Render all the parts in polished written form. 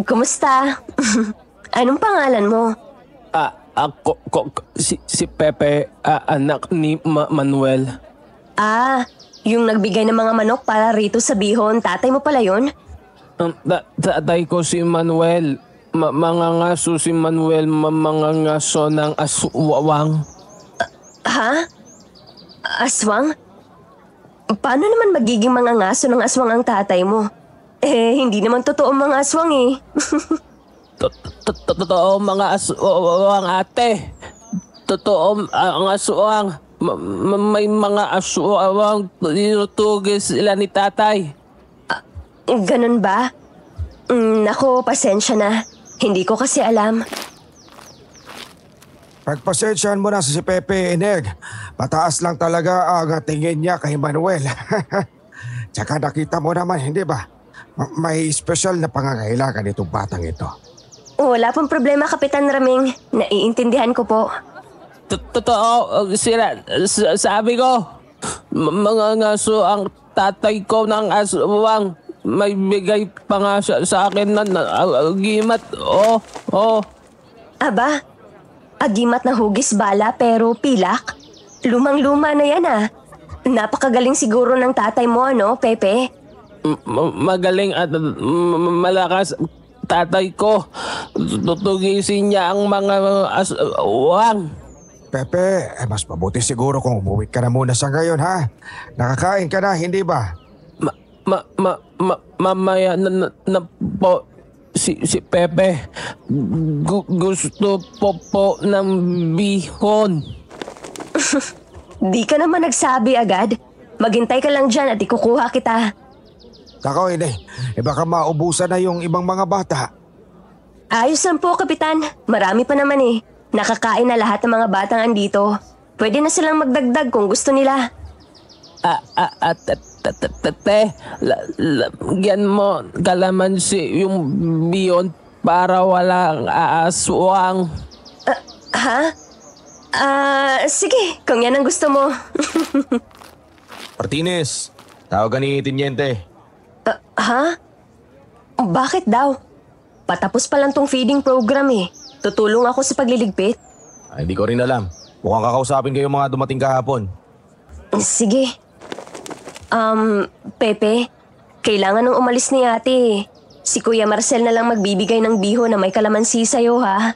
Kumusta? Anong pangalan mo? Si Pepe, anak ni Manuel. Yung nagbigay ng mga manok para rito sa bihon, tatay mo pala yun? Tatay ko si Manuel. Mga ngaso si Manuel, mga ngaso ng aswang. Ha? Aswang? Paano naman magiging mga ngaso ng aswang ang tatay mo? Hindi naman totoo mga aswang eh. Totoo mga aswang, ate. Totoo ang aswang. May mga aswang. Tinutugis sila ni tatay. Ganun ba? Nako, pasensya na. Hindi ko kasi alam. Pagpasensyahan mo na si Pepe, Eneg. Mataas lang talaga ang tingin niya kay Manuel. Tsaka nakita mo naman, hindi ba? May special na pangangailangan itong batang ito. Wala pong problema, Kapitan Raming. Naiintindihan ko po. Totoo, sabi ko, mga ngaso ang tatay ko ng aswang. May bigay pa nga siya sa akin na agimat. Aba, agimat na hugis bala pero pilak? Lumang-luma na yan ah. Napakagaling siguro ng tatay mo, ano, Pepe? Magaling at malakas tatay ko. Tutugisin niya ang mga aswang. Pepe, mas mabuti siguro kung umuwi ka na muna sa ngayon, ha? Nakakain ka na, hindi ba? Mamaya na po si Pepe. Gusto po ng bihon. Di ka naman nagsabi agad. Maghintay ka lang dyan at ikukuha kita. Kako, hindi. Baka maubusan na yung ibang mga bata. Ayos lang po, Kapitan. Marami pa naman eh. Nakakain na lahat ng mga batang andito. Pwede na silang magdagdag kung gusto nila. Lagyan mo kalamansi yung bihon para walang aswang. Ha? Sige, kung yan ang gusto mo. Martinez, tawagan ni Tiniente. Ha? Bakit daw? Patapos pa lang tong feeding program eh. Tutulong ako sa pagliligpit. Hindi ko rin alam. Mukhang kakausapin kayo mga dumating kahapon. Sige. Pepe, kailangan nang umalis ni ate. Si Kuya Marcel na lang magbibigay ng bihon na may kalamansi sa'yo, ha?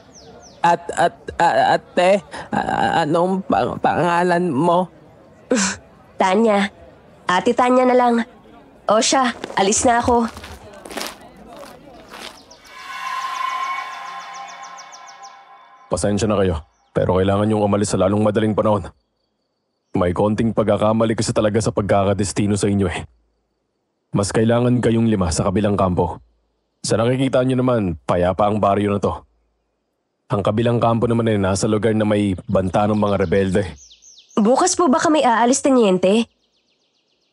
Ate, anong pangalan mo? Tanya. Ate Tanya na lang. O siya, alis na ako. Pasensya na kayo, pero kailangan niyong umalis sa lalong madaling panahon. May konting pagkakamali kasi talaga sa pagkakadestino sa inyo eh. Mas kailangan kayong 5 sa kabilang kampo. Sa nakikita niyo naman, payapa ang baryo na to. Ang kabilang kampo naman ay nasa lugar na may banta ng mga rebelde. Bukas po ba kami aalis, Teniente?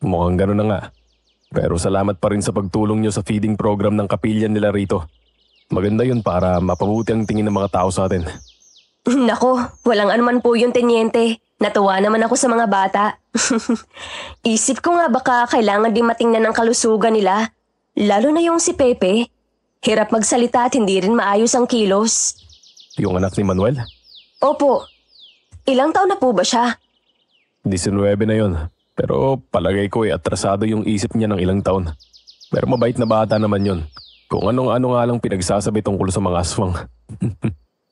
Mukhang gano'n na nga. Pero salamat pa rin sa pagtulong niyo sa feeding program ng kapilya nila rito. Maganda yun para mapabuti ang tingin ng mga tao sa atin. Nako, walang anuman po yun, Teniente. Natuwa naman ako sa mga bata. Isip ko nga baka kailangan din matingnan ng kalusugan nila. Lalo na yung si Pepe. Hirap magsalita at hindi rin maayos ang kilos. Yung anak ni Manuel? Opo. Ilang taon na po ba siya? 19 na yun. Pero palagay ko atrasado yung isip niya ng ilang taon. Pero mabait na bata naman yun. Kung anong-ano nga lang pinagsasabi tungkol sa mga aswang.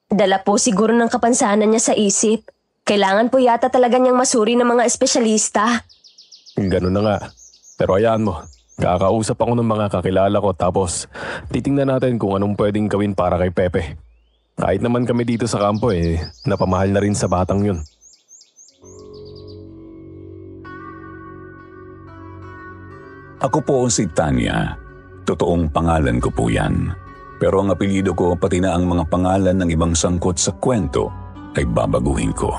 Dala po siguro ng kapansanan niya sa isip. Kailangan po yata talaga niyang masuri ng mga espesyalista. Ganun na nga. Pero hayaan mo. Kakausap ako ng mga kakilala ko tapos titingnan natin kung anong pwedeng gawin para kay Pepe. Kahit naman kami dito sa kampo napamahal na rin sa batang yun. Ako po si Tanya. Totoong pangalan ko po yan. Pero ang apelyido ko pati na ang mga pangalan ng ibang sangkot sa kwento ay babaguhin ko.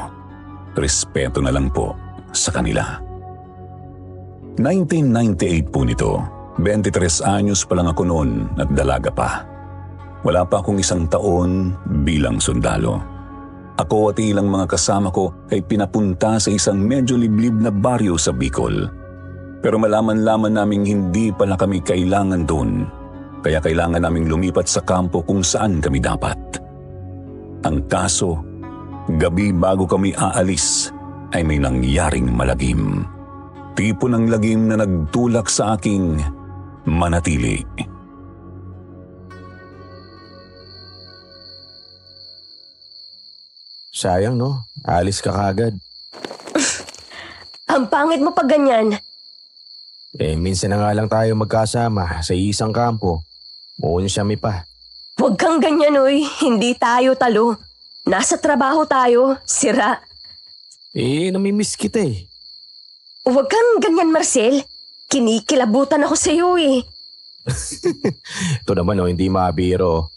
Respeto na lang po sa kanila. 1998 po nito. 23 anyos pa lang ako noon at dalaga pa. Wala pa akong 1 taon bilang sundalo. Ako at ilang mga kasama ko ay pinapunta sa isang medyo liblib na baryo sa Bicol. Pero malaman-laman naming hindi pala kami kailangan doon kaya kailangan naming lumipat sa kampo kung saan kami dapat. Ang kaso, gabi bago kami aalis ay may nangyaring malagim. Tipo ng lagim na nagtulak sa aking manatili. Sayang no, alis ka kagad. Ang pangit mo pag ganyan. Minsan na nga lang tayo magkasama sa isang kampo. Muon siya pa. Huwag kang ganyan, oy. Hindi tayo talo. Nasa trabaho tayo. Sira. Namimiss kita eh. Huwag kang ganyan, Marcel. Kinikilabutan ako sa iyo eh. Ito naman hindi mabiro.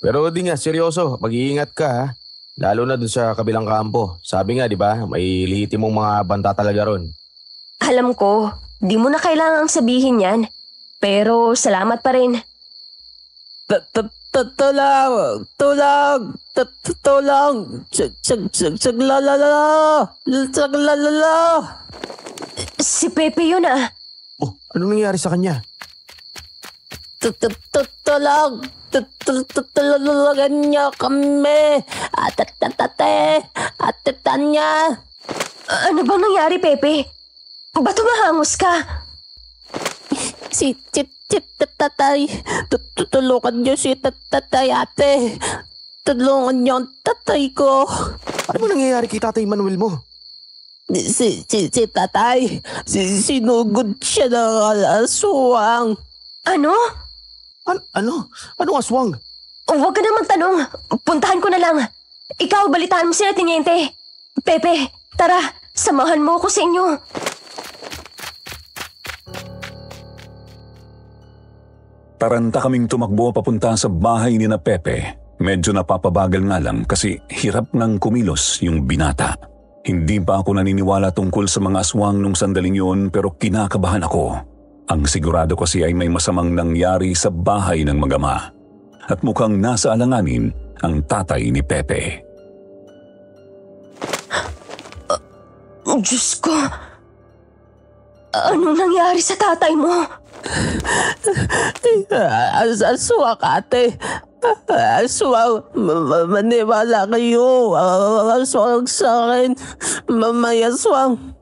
Pero di nga, seryoso, mag-iingat ka ha. Lalo na dun sa kabilang kampo. Sabi nga, di ba, may lihitim mong mga banta talaga ron. Alam ko, di mo na kailangang sabihin yan. Pero salamat pa rin. Tulong! Saglalala! Si Pepe yun ah. Oh, ano nangyari sa kanya? Tulong! Tulungan niyo kami! Ate Tanya! Ano bang nangyari, Pepe? Ba't humahangos ka? Si tatay. Tulungan niyo si tatay, ate. Tulungan niyo ang tatay ko. Ano ba nangyayari kay Tatay Manuel mo? Si tatay. Sinugod siya ng aswang. Ano? Ano? Anong aswang? Huwag ka na magtanong. Puntahan ko na lang. Ikaw, balitaan mo sila, Teniente. Pepe, tara. Samahan mo ako sa inyo. Taranta kaming tumakbo papunta sa bahay ni na Pepe. Medyo napapabagal nga lang kasi hirap nang kumilos yung binata. Hindi pa ako naniniwala tungkol sa mga aswang nung sandaling yun pero kinakabahan ako. Ang sigurado kasi ay may masamang nangyari sa bahay ng mag-ama. At mukhang nasa alanganin ang tatay ni Pepe. Diyos ko. Anong nangyari sa tatay mo? Aswang, ate. Aswang. Maniwala kayo. Aswang sa akin. May aswang.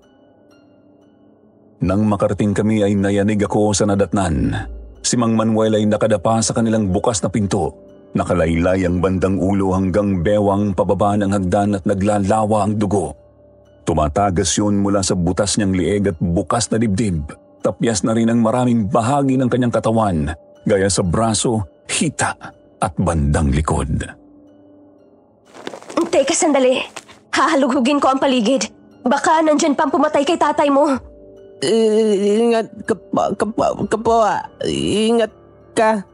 Nang makarating kami ay nayanig ako sa nadatnan. Si Mang Manuel ay nakadapa sa kanilang bukas na pinto. Nakalaylay ang bandang ulo hanggang bewang pababa ng hagdan at naglalawa ang dugo. Tumatagas yun mula sa butas niyang lieg at bukas na dibdib. Tapyas na rin ang maraming bahagi ng kanyang katawan, gaya sa braso, hita at bandang likod. Teka, sandali. Hahalughugin ko ang paligid. Baka nandyan pang pumatay kay tatay mo. Ingat ka po. Ingat ka.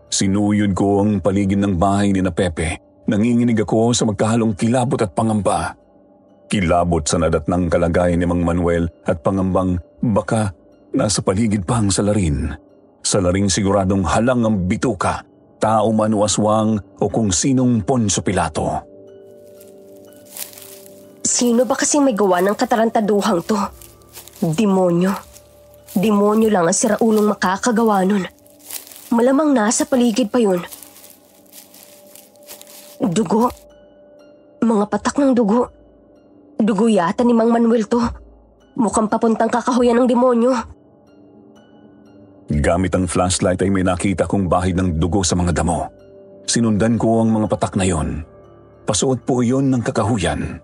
Sinuyod ko ang paligid ng bahay ni na Pepe. Nanginginig ako sa magkahalong kilabot at pangamba. Kilabot sa nadatnang kalagayan ni Mang Manuel at pangambang baka nasa paligid pa ang salarin. Salaring siguradong halang ang bituka, tao man o aswang o kung sinong Poncio Pilato. Sino ba kasing may gawa ng katarantaduhang to? Demonyo. Demonyo lang ang siraulong makakagawa nun. Malamang nasa paligid pa yun. Dugo. Mga patak ng dugo. Dugo yata ni Mang Manuel to. Mukhang papuntang kakahuyan ng demonyo. Gamit ang flashlight ay may nakita kong bahid ng dugo sa mga damo. Sinundan ko ang mga patak na yon. Pasuot po iyon ng kakahuyan.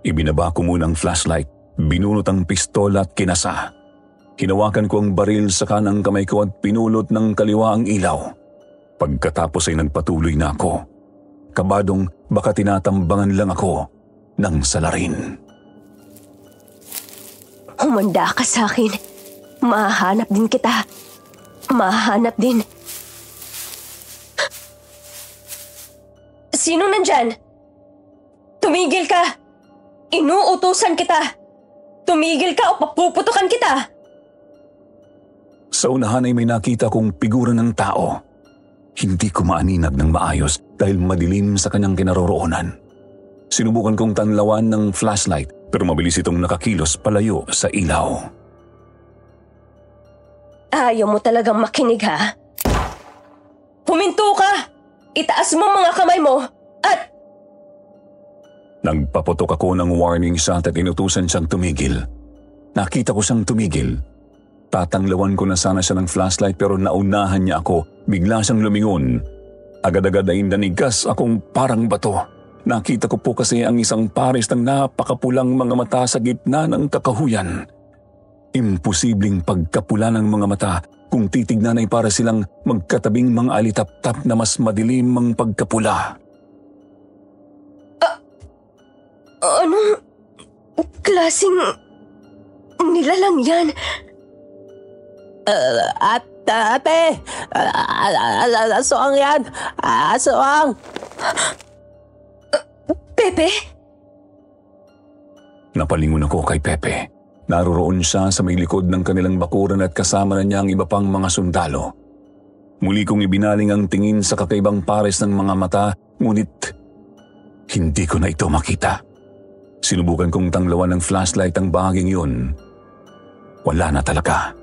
Ibinaba ko muna ang flashlight, binunot ang pistola at kinasa. Hinawakan ko ang baril sa kanang kamay ko at pinulot ng kaliwa ang ilaw. Pagkatapos ay nagpatuloy na ako. Kabadong baka tinatambangan lang ako ng salarin. Humanda ka sa akin. Mahanap din kita. Mahanap din. Sino nandyan? Tumigil ka! Inuutusan kita! Tumigil ka o papuputukan kita! Sa unahan ay may nakita kong figura ng tao. Hindi ko maaninag ng maayos dahil madilim sa kanyang kinaroroonan. Sinubukan kong tanlawan ng flashlight pero mabilis itong nakakilos palayo sa ilaw. Ayaw mo talagang makinig, ha? Huminto ka! Itaas mo ang mga kamay mo at... Nagpaputok ako ng warning shot at inutusan siyang tumigil. Nakita ko siyang tumigil. Tatanglawan ko na sana siya ng flashlight pero naunahan niya ako. Bigla siyang lumingon. Agad-agad ay nanigas akong parang bato. Nakita ko po kasi ang isang pares ng napakapulang mga mata sa gitna ng kakahuyan. Imposibleng pagkapula ng mga mata kung titignan ay para silang magkatabing mga alitap-tap na mas madilim ang pagkapula. Anong klaseng nilalang yan? Ate! Aswang yan! Aswang! Pepe? Napalingon ako kay Pepe. Naroroon siya sa may likod ng kanilang bakuran at kasama na niya ang iba pang mga sundalo. Muli kong ibinaling ang tingin sa kakaibang pares ng mga mata, ngunit hindi ko na ito makita. Sinubukan kong tanglawan ng flashlight ang bahaging yun. Wala na talaga.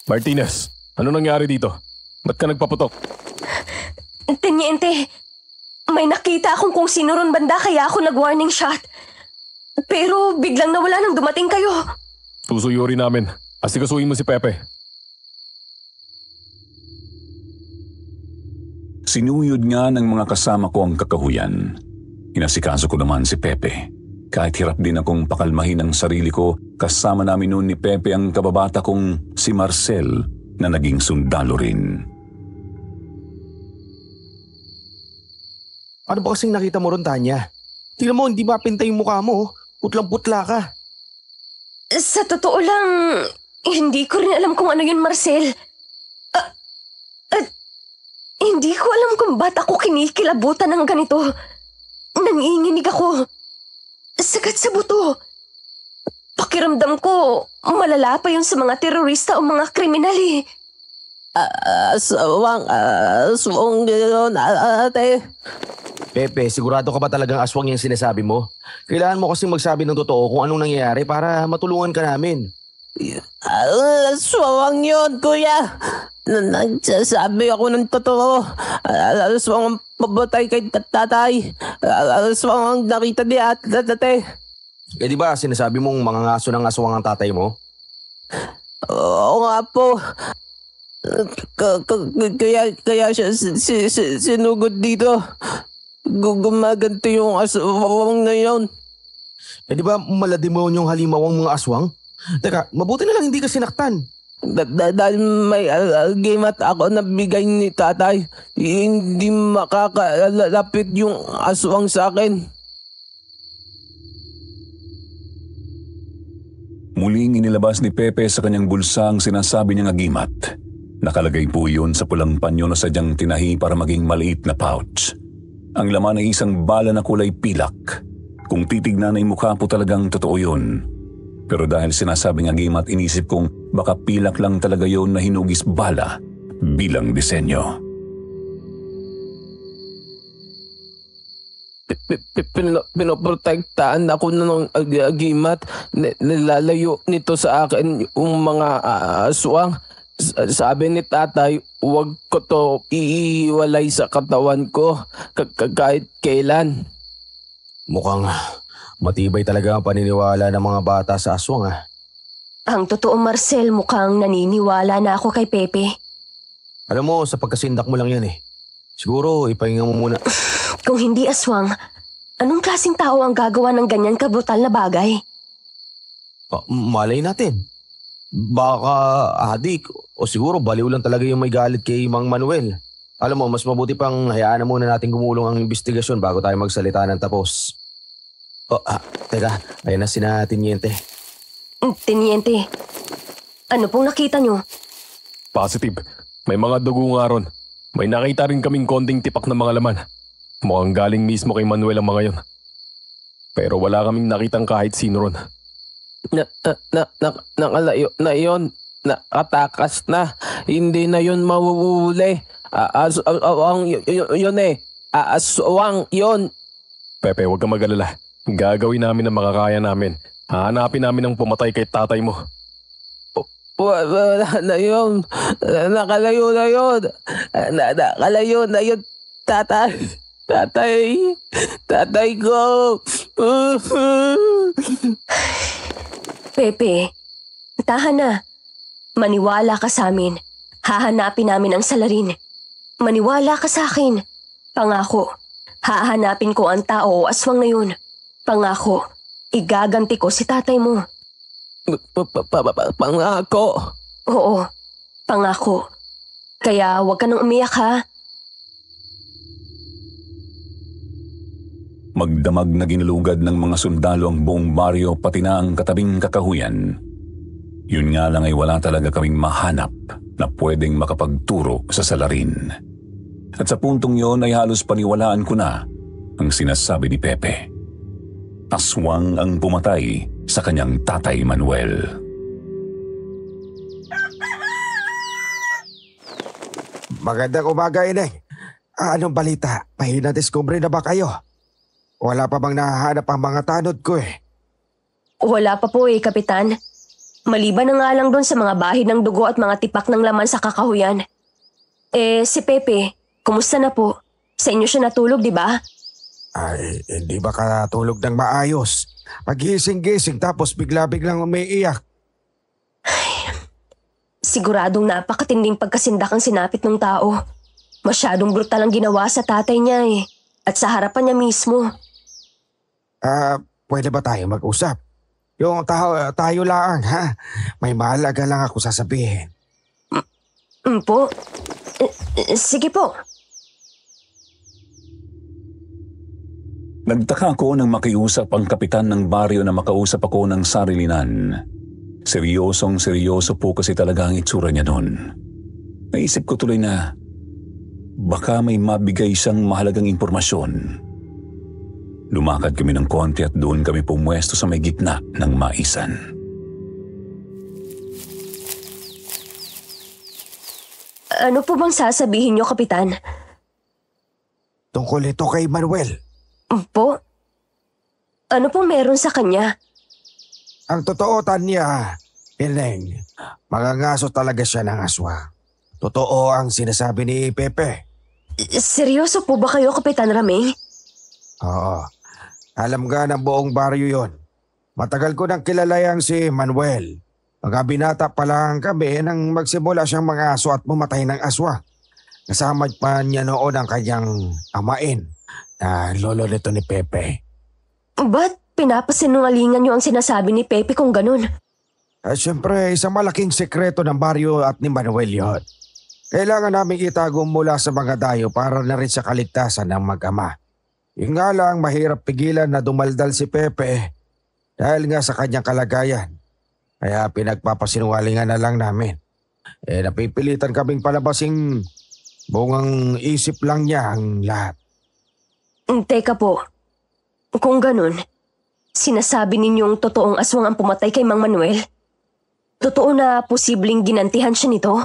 Martinez, ano nangyari dito? Ba't ka nagpaputok? Teniente, may nakita akong kung sino ron banda kaya ako nag-warning shot. Pero biglang nawala nang dumating kayo. Susuyuri namin. Asikasuhin mo si Pepe. Sinuyod nga ng mga kasama ko ang kakahuyan. Inasikaso ko naman si Pepe. Kahit hirap din akong pakalmahin ang sarili ko, kasama namin noon ni Pepe ang kababata kong si Marcel na naging sundalo rin. Ano ba kasing nakita mo ron, Tanya? Tingnan mo, hindi mapintay yung mukha mo. Putlang-putla ka. Sa totoo lang, hindi ko rin alam kung ano yun, Marcel. At hindi ko alam kung ba't ako kinikilabutan ng ganito. Nanginginig ako. Sagat sa buto. Pakiramdam ko, malala pa yun sa mga terorista o mga kriminal eh. Aswang yun, ate. Pepe, sigurado ka ba talagang aswang yung sinasabi mo? Kailangan mo kasing magsabi ng totoo kung anong nangyayari para matulungan ka namin. Aswang yun, kuya. Nagsasabi ako ng totoo. Aswang ang pabatay kay tatay. Aswang ang nakita ni ate. Eh di ba sinasabi mong mga ngaso ng aswang ang tatay mo? Oo nga po. Kaya siya sinugod dito. Gumaganto yung aswang na yun. Eh di ba malademonyong halimawang mga aswang? Teka, mabuti na lang hindi ka sinaktan. Dahil may algimat ako na bigay ni tatay, hindi makakalapit yung aswang sa akin. Muling inilabas ni Pepe sa kanyang bulsa ang sinasabi niyang agimat. Nakalagay po yun sa pulang panyo na sadyang tinahi para maging maliit na pouch. Ang laman ay isang bala na kulay pilak. Kung titignan ay mukha po talagang totoo yun. Pero dahil sinasabing agimat, inisip kong baka pilak lang talaga yun na hinugis bala bilang disenyo. Pinoprotektaan ako ng agimat. Nilalayo nito sa akin yung mga aswang. Sabi ni tatay, huwag ko to iiwalay sa katawan ko kahit kailan. Mukhang matibay talaga ang paniniwala ng mga bata sa aswang ah. Ang totoo, Marcel, mukhang naniniwala na ako kay Pepe. Alam mo, sa pagkasindak mo lang yan eh. Siguro, ipahinga mo muna. Kung hindi aswang, anong klaseng tao ang gagawa ng ganyan kabrutal na bagay? Malay natin. Baka adik o siguro baliw lang talaga yung may galit kay Mang Manuel. Alam mo, mas mabuti pang hayaan na muna natin gumulong ang investigasyon bago tayo magsalita ng tapos. Teka, ayan na sina Teniente. Teniente, ano pong nakita nyo? Positive. May mga dugo nga ron. May nakita rin kaming konting tipak na mga laman. Mukhang galing mismo kay Manuel ang mga yon. Pero wala kaming nakitang kahit sino ron. Nakalayo na yun. Nakatakas na. Hindi na yun mawuuli. Aswang yun eh. Aswang yun. Pepe, huwag kang mag-alala. Gagawin namin ang makakaya namin. Hahanapin namin ang pumatay kay tatay mo. Wala na yun. Nakalayo na yun. Nakalayo na yun, tatay. Tatay ko. Pepe, tahan na. Maniwala ka sa amin. Hahanapin namin ang salarin. Maniwala ka sa akin. Pangako, hahanapin ko ang tao o aswang na yun. Pangako, igaganti ko si tatay mo. Pangako. Oo, pangako. Kaya huwag ka nang umiyak ha. Magdamag na ginulugad ng mga sundalo ang buong baryo pati na ang katabing kakahuyan. Yun nga lang ay wala talaga kaming mahanap na pwedeng makapagturo sa salarin. At sa puntong yon ay halos paniwalaan ko na ang sinasabi ni Pepe. Aswang ang pumatay sa kanyang tatay Manuel. Magandang umaga, Ineng. Anong balita? May na-discover na ba kayo? Wala pa bang nahahanap ang mga tanod ko eh? Wala pa po Kapitan. Maliban na nga lang doon sa mga bahid ng dugo at mga tipak ng laman sa kakahuyan. Si Pepe, kumusta na po? Sa inyo siya natulog, di ba? Ay, hindi ba ka tulog ng maayos? Pagising-gising tapos bigla-biglang umiiyak. Siguradong napakatinding pagkasindak ang sinapit ng tao. Masyadong brutal ang ginawa sa tatay niya at sa harapan niya mismo. Pwede ba tayo mag-usap? Yung tayo lang, ha? May mahalaga lang ako sasabihin. Po? Sige po. Nagtaka ako nang makiusap ang kapitan ng baryo na makausap ako ng sarilinan. Seryosong-seryoso po kasi talaga ang itsura niya noon. Naisip ko tuloy na baka may mabigay siyang mahalagang impormasyon. Lumakad kami ng konti at doon kami pumwesto sa may gitna ng maisan. Ano po bang sasabihin niyo, Kapitan? Tungkol ito kay Manuel. Po? Ano po meron sa kanya? Ang totoo, Tanya, Ineng, mangangaso talaga siya ng aswa. Totoo ang sinasabi ni Pepe. Seryoso po ba kayo, Kapitan Raming? Oo. Alam nga ng buong baryo yon. Matagal ko nang kilala yang si Manuel. Mga binata pa lang kami nang magsimula siyang mga aso at mamatay ng aswa. Kasama pa niya noon ang kanyang amain na lolo nito ni Pepe. Ba't pinapasinungalingan niyo ang sinasabi ni Pepe kung ganun? Siyempre, isang malaking sekreto ng baryo at ni Manuel yon. Kailangan namin itago mula sa mga dayo para na rin sa kaligtasan ng mag-ama. Yung nga lang mahirap pigilan na dumaldal si Pepe dahil nga sa kanyang kalagayan. Kaya pinagpapasinungalingan na lang namin. Napipilitan kaming palabasing bungang isip lang niya ang lahat. Teka po, kung ganun, sinasabi ninyong totoong aswang ang pumatay kay Mang Manuel? Totoo na posibleng ginantihan siya nito?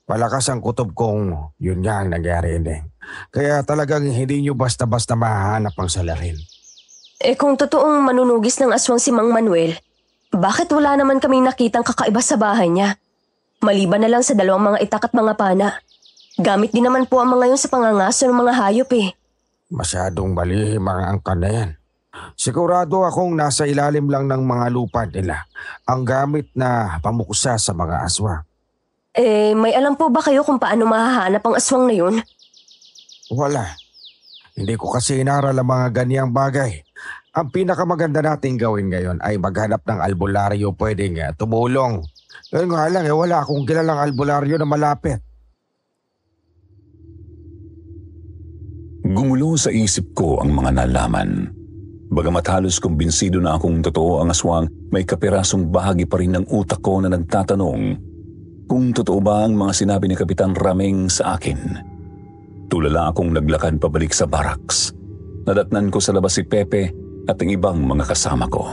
Malakas ang kutob kong yun nga ang nangyari, Ineng. Kaya talagang hindi nyo basta-basta mahanap ang salarin. Kung totoong manunugis ng aswang si Mang Manuel, bakit wala naman kaming nakitang kakaiba sa bahay niya? Maliban na lang sa dalawang mga itak at mga pana. Gamit din naman po ang mga yun sa pangangaso ng mga hayop Masyadong balihim ang angkan na yan. Sigurado akong nasa ilalim lang ng mga lupa nila ang gamit na pamuksa sa mga aswa. May alam po ba kayo kung paano mahahanap ang aswang na yun? Wala. Hindi ko kasi inaral ang mga ganyang bagay. Ang pinakamaganda nating gawin ngayon ay maghanap ng albularyo pwedeng tumulong. Ngayon nga lang wala akong kilalang albularyo na malapit. Gumulo sa isip ko ang mga nalaman. Bagamat halos kumbinsido na akong totoo ang aswang, may kapirasong bahagi pa rin ng utak ko na nagtatanong kung totoo ba ang mga sinabi ni Kapitan Raming sa akin. Tulala akong naglakad pabalik sa barracks. Nadatnan ko sa labas si Pepe at ang ibang mga kasama ko.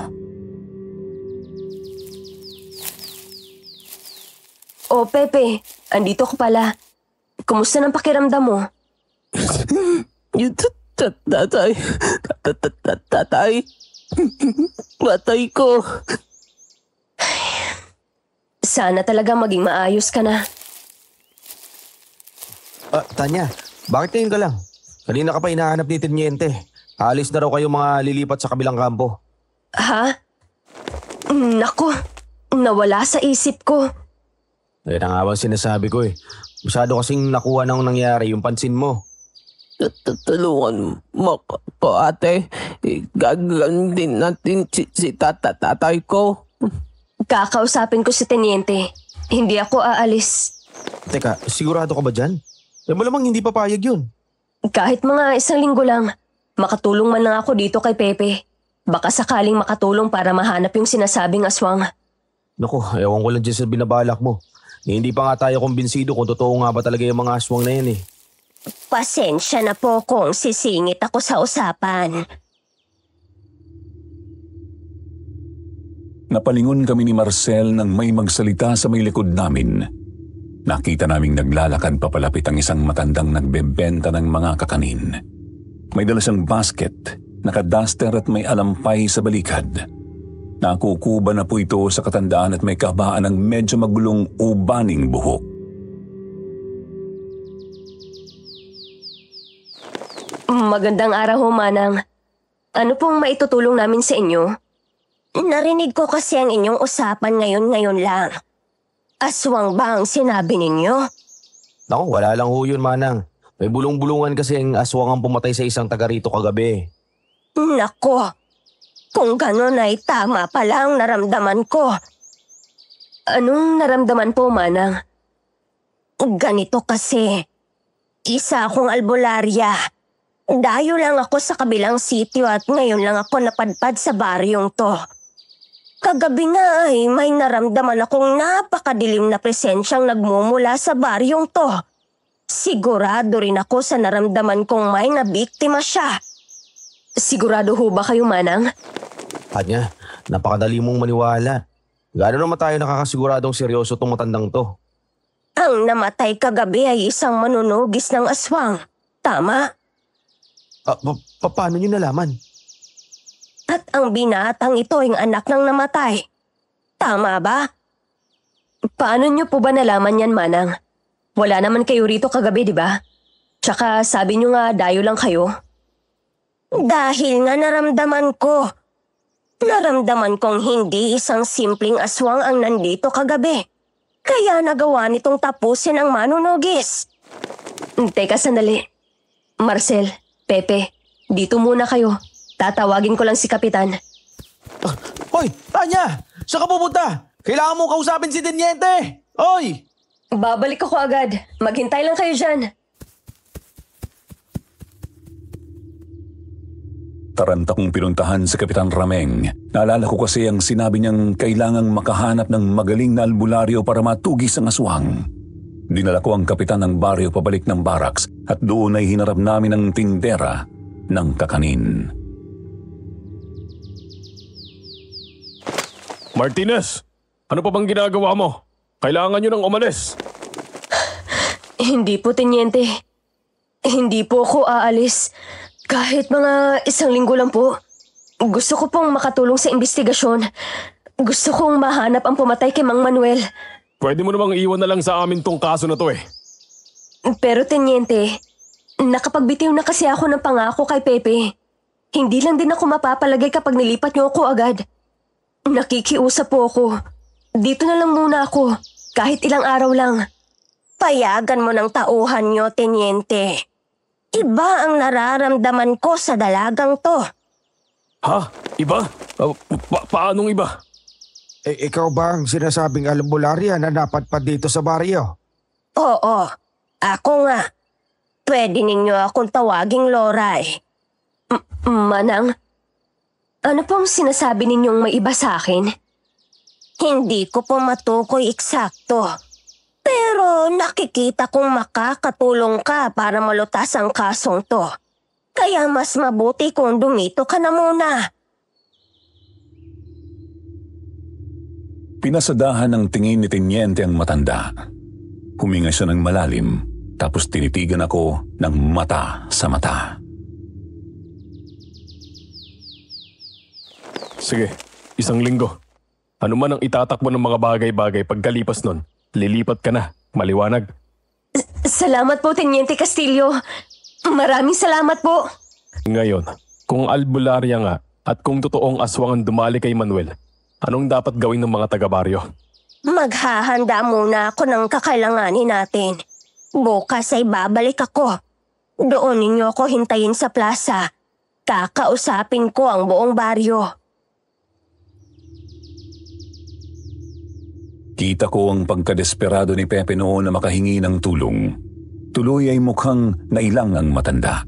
Oh, Pepe, andito ko pala. Kumusta ng pakiramdam mo? Tatay. Patay ko. Sana talaga maging maayos ka na. Tanya, bakit ngayon ka lang? Kanina ka pa hinahanap ni Teniente. Alis na raw kayo mga lilipat sa kabilang kampo. Ha? Naku, nawala sa isip ko. Yan ang awang sinasabi ko eh. Masyado kasing nakuha ng nangyari yung pansin mo. Tulungan mo ko, ate. Gagawin din natin si tatay ko. Kakausapin ko si Teniente. Hindi ako aalis. Teka, sigurado ka ba dyan? Malamang hindi papayag yun. Kahit mga 1 linggo lang, makatulong man lang ako dito kay Pepe. Baka sakaling makatulong para mahanap yung sinasabing aswang. Naku, ewan ko lang dyan sa binabalak mo. Hindi pa nga tayo kumbinsido kung totoo nga ba talaga yung mga aswang na yan eh. Pasensya na po kung sisingit ako sa usapan. Napalingon kami ni Marcel nang may magsalita sa may likod namin. Nakita naming naglalakad papalapit ang isang matandang nagbebenta ng mga kakanin. May dala siyang basket, nakaduster at may alampay sa balikad. Nakukuba na po ito sa katandaan at may kabaan ng medyo magulong ubaning buhok. Magandang araw ho, Manang. Ano pong maitutulong namin sa inyo? Narinig ko kasi ang inyong usapan ngayon lang. Aswang ba ang sinabi ninyo? Naku, wala lang ho yun, Manang. May bulong-bulungan kasi ang aswang ang pumatay sa isang taga rito kagabi. Nako, kung gano'n ay tama pala ang naramdaman ko. Anong naramdaman po, Manang? Ganito kasi. Isa akong albularya. Dayo lang ako sa kabilang sitio at ngayon lang ako napadpad sa baryong to. Kagabi nga ay may naramdaman akong napakadilim na presensyang nagmumula sa baryong to. Sigurado rin ako sa naramdaman kong may nabiktima siya. Sigurado ho ba kayo, Manang? Tanya, napakadali mong maniwala. Gaano naman tayo nakakasiguradong seryoso itong matandang to? Ang namatay kagabi ay isang manunugis ng aswang. Tama? Paano nyo nalaman? At ang binatang ito ay anak ng namatay. Tama ba? Paano nyo po ba nalaman yan, Manang? Wala naman kayo rito kagabi, di ba? Tsaka sabi nyo nga dayo lang kayo. Dahil nga naramdaman ko. Naramdaman kong hindi isang simpleng aswang ang nandito kagabi. Kaya nagawa nitong tapusin ang manunugis. Teka sandali. Marcel, Pepe, dito muna kayo. Tatawagin ko lang si Kapitan. Hoy, Tanya! Saan ka pupunta? Kailangan mo kausapin si Teniente! Hoy! Babalik ako agad. Maghintay lang kayo dyan. Taranta kong pinuntahan si Kapitan Rameng. Naalala ko kasi ang sinabi niyang kailangang makahanap ng magaling na albularyo para matugis ang aswang. Dinala ko ang kapitan ng baryo pabalik ng barracks at doon ay hinarap namin ang tindera ng kakanin. Martinez, ano pa bang ginagawa mo? Kailangan nyo nang umalis. Hindi po, Teniente. Hindi po ako aalis. Kahit mga 1 linggo lang po. Gusto ko pong makatulong sa investigasyon. Gusto kong mahanap ang pumatay kay Mang Manuel. Pwede mo namang iwan na lang sa amin tong kaso na to eh. Pero Teniente, nakapagbitiw na kasi ako ng pangako kay Pepe. Hindi lang din ako mapapalagay kapag nilipat niyo ako agad. Nakikiusap po ako. Dito na lang muna ako. Kahit ilang araw lang. Payagan mo ng tauhan niyo, Teniente. Iba ang nararamdaman ko sa dalagang to. Ha? Iba? Paanong iba? Ikaw ba ang sinasabing albularya na napadpad dito sa baryo? Oo, ako nga. Pwede ninyo akong tawaging Loray. Manang, ano pong sinasabi ninyong may iba sa akin? Hindi ko po matukoy eksakto. Pero nakikita kong makakatulong ka para malutas ang kasong to. Kaya mas mabuti kung dumito ka na muna. Pinasadahan ng tingin ni Teniente ang matanda. Huminga siya ng malalim, tapos tinitigan ako ng mata sa mata. Sige, 1 linggo. Ano man ang itatakbo ng mga bagay-bagay pagkalipas nun, lilipat ka na. Maliwanag. Salamat po, Teniente Castillo. Maraming salamat po. Ngayon, kung albularya nga at kung totoong aswang ang dumali kay Manuel, anong dapat gawin ng mga taga-baryo? Maghahanda muna ako ng kakailanganin natin. Bukas ay babalik ako. Doon ninyo ako hintayin sa plaza. Kakausapin ko ang buong baryo. Kita ko ang pagkadesperado ni Pepe noon na makahingi ng tulong. Tuloy ay mukhang nailang ang matanda.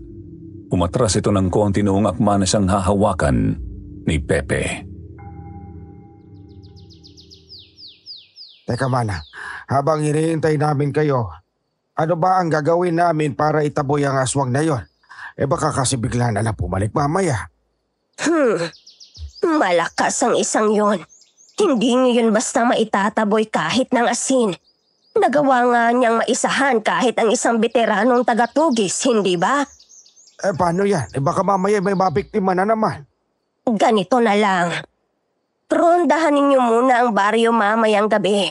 Umatras ito ng konti noong akma na siyang hahawakan ni Pepe. Teka mana, habang hinihintay namin kayo, ano ba ang gagawin namin para itaboy ang aswang na yon? Baka kasi bigla na lang pumalik mamaya. Malakas ang isang yon. Hindi niyo yun basta maitataboy kahit ng asin. Nagawa nga niyang maisahan kahit ang isang veteranong tagatugis, hindi ba? Paano yan? Baka mamaya may mabiktima na naman. Ganito na lang. Rondahan ninyo muna ang baryo mamayang gabi.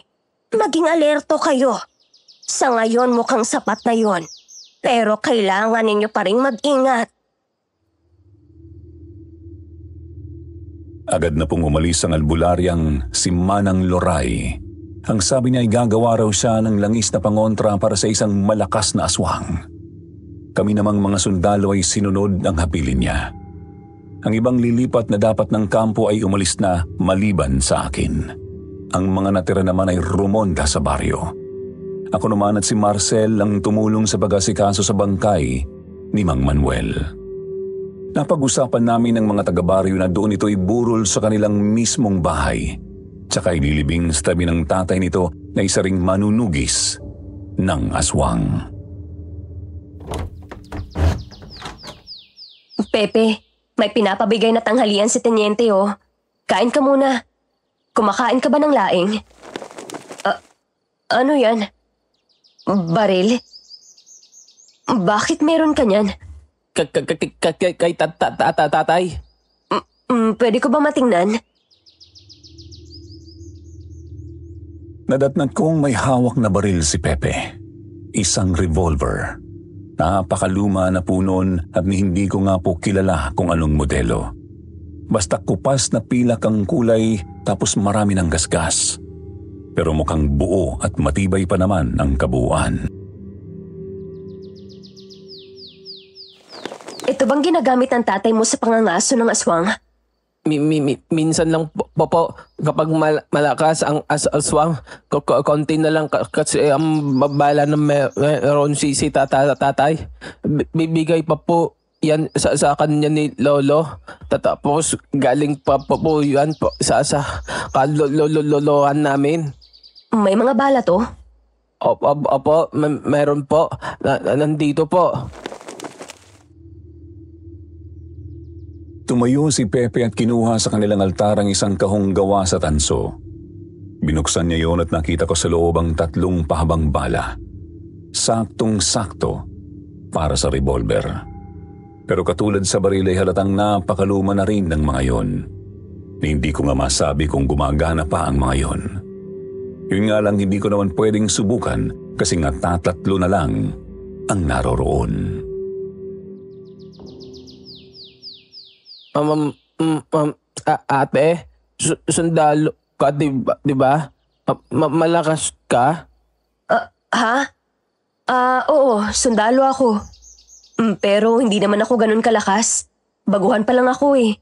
Maging alerto kayo. Sa ngayon mukhang sapat na yon. Pero kailangan ninyo pa rin mag-ingat. Agad na pong umalis ang albularyang si Manang Loray. Ang sabi niya ay gagawa raw siya ng langis na pangontra para sa isang malakas na aswang. Kami namang mga sundalo ay sinunod ang habilin niya. Ang ibang lilipat na dapat ng kampo ay umalis na maliban sa akin. Ang mga natira naman ay rumonda sa baryo. Ako naman at si Marcel ang tumulong sa pag-asikaso sa bangkay ni Mang Manuel. Napag-usapan namin ng mga taga-baryo na doon ito iburol sa kanilang mismong bahay. Tsaka ililibing sa tabi ng tatay nito na isa ring manunugis ng aswang. Pepe, may pinapabigay na tanghalian si Teniente oh. Kain ka muna. Kumakain ka ba ng laing? Ano yan? Baril? Bakit meron ka niyan? Kay tatay. Pwede ko ba matingnan? Nadatnat kong may hawak na baril si Pepe. Isang revolver. Napakaluma na po noon at hindi ko nga po kilala kung anong modelo. Basta kupas na pilak ang kulay tapos marami ng gasgas. Pero mukhang buo at matibay pa naman ang kabuuan. Ito bang ginagamit ng tatay mo sa pangangaso ng aswang? Minsan lang po kapag malakas ang aswang, konti na lang kasi ang babala na meron si tatay. Bibigay pa po yan sa kanya ni Lolo. Tapos galing pa po yan po sa kalololohan namin. May mga bala to? Opo, meron po. Nandito po. Tumayo si Pepe at kinuha sa kanilang altar ang isang kahong gawa sa tanso. Binuksan niya yon at nakita ko sa loob ang 3 pahabang bala. Saktong-sakto para sa revolver. Pero katulad sa baril ay halatang napakaluma na rin ng mga yon. Hindi ko nga masabi kung gumagana pa ang mga yon. Yun nga lang hindi ko naman pwedeng subukan kasi nga 3 na lang ang naroroon. Ate, sundalo ka, di ba? Malakas ka? Oo, sundalo ako. Pero hindi naman ako ganun kalakas. Baguhan pa lang ako eh.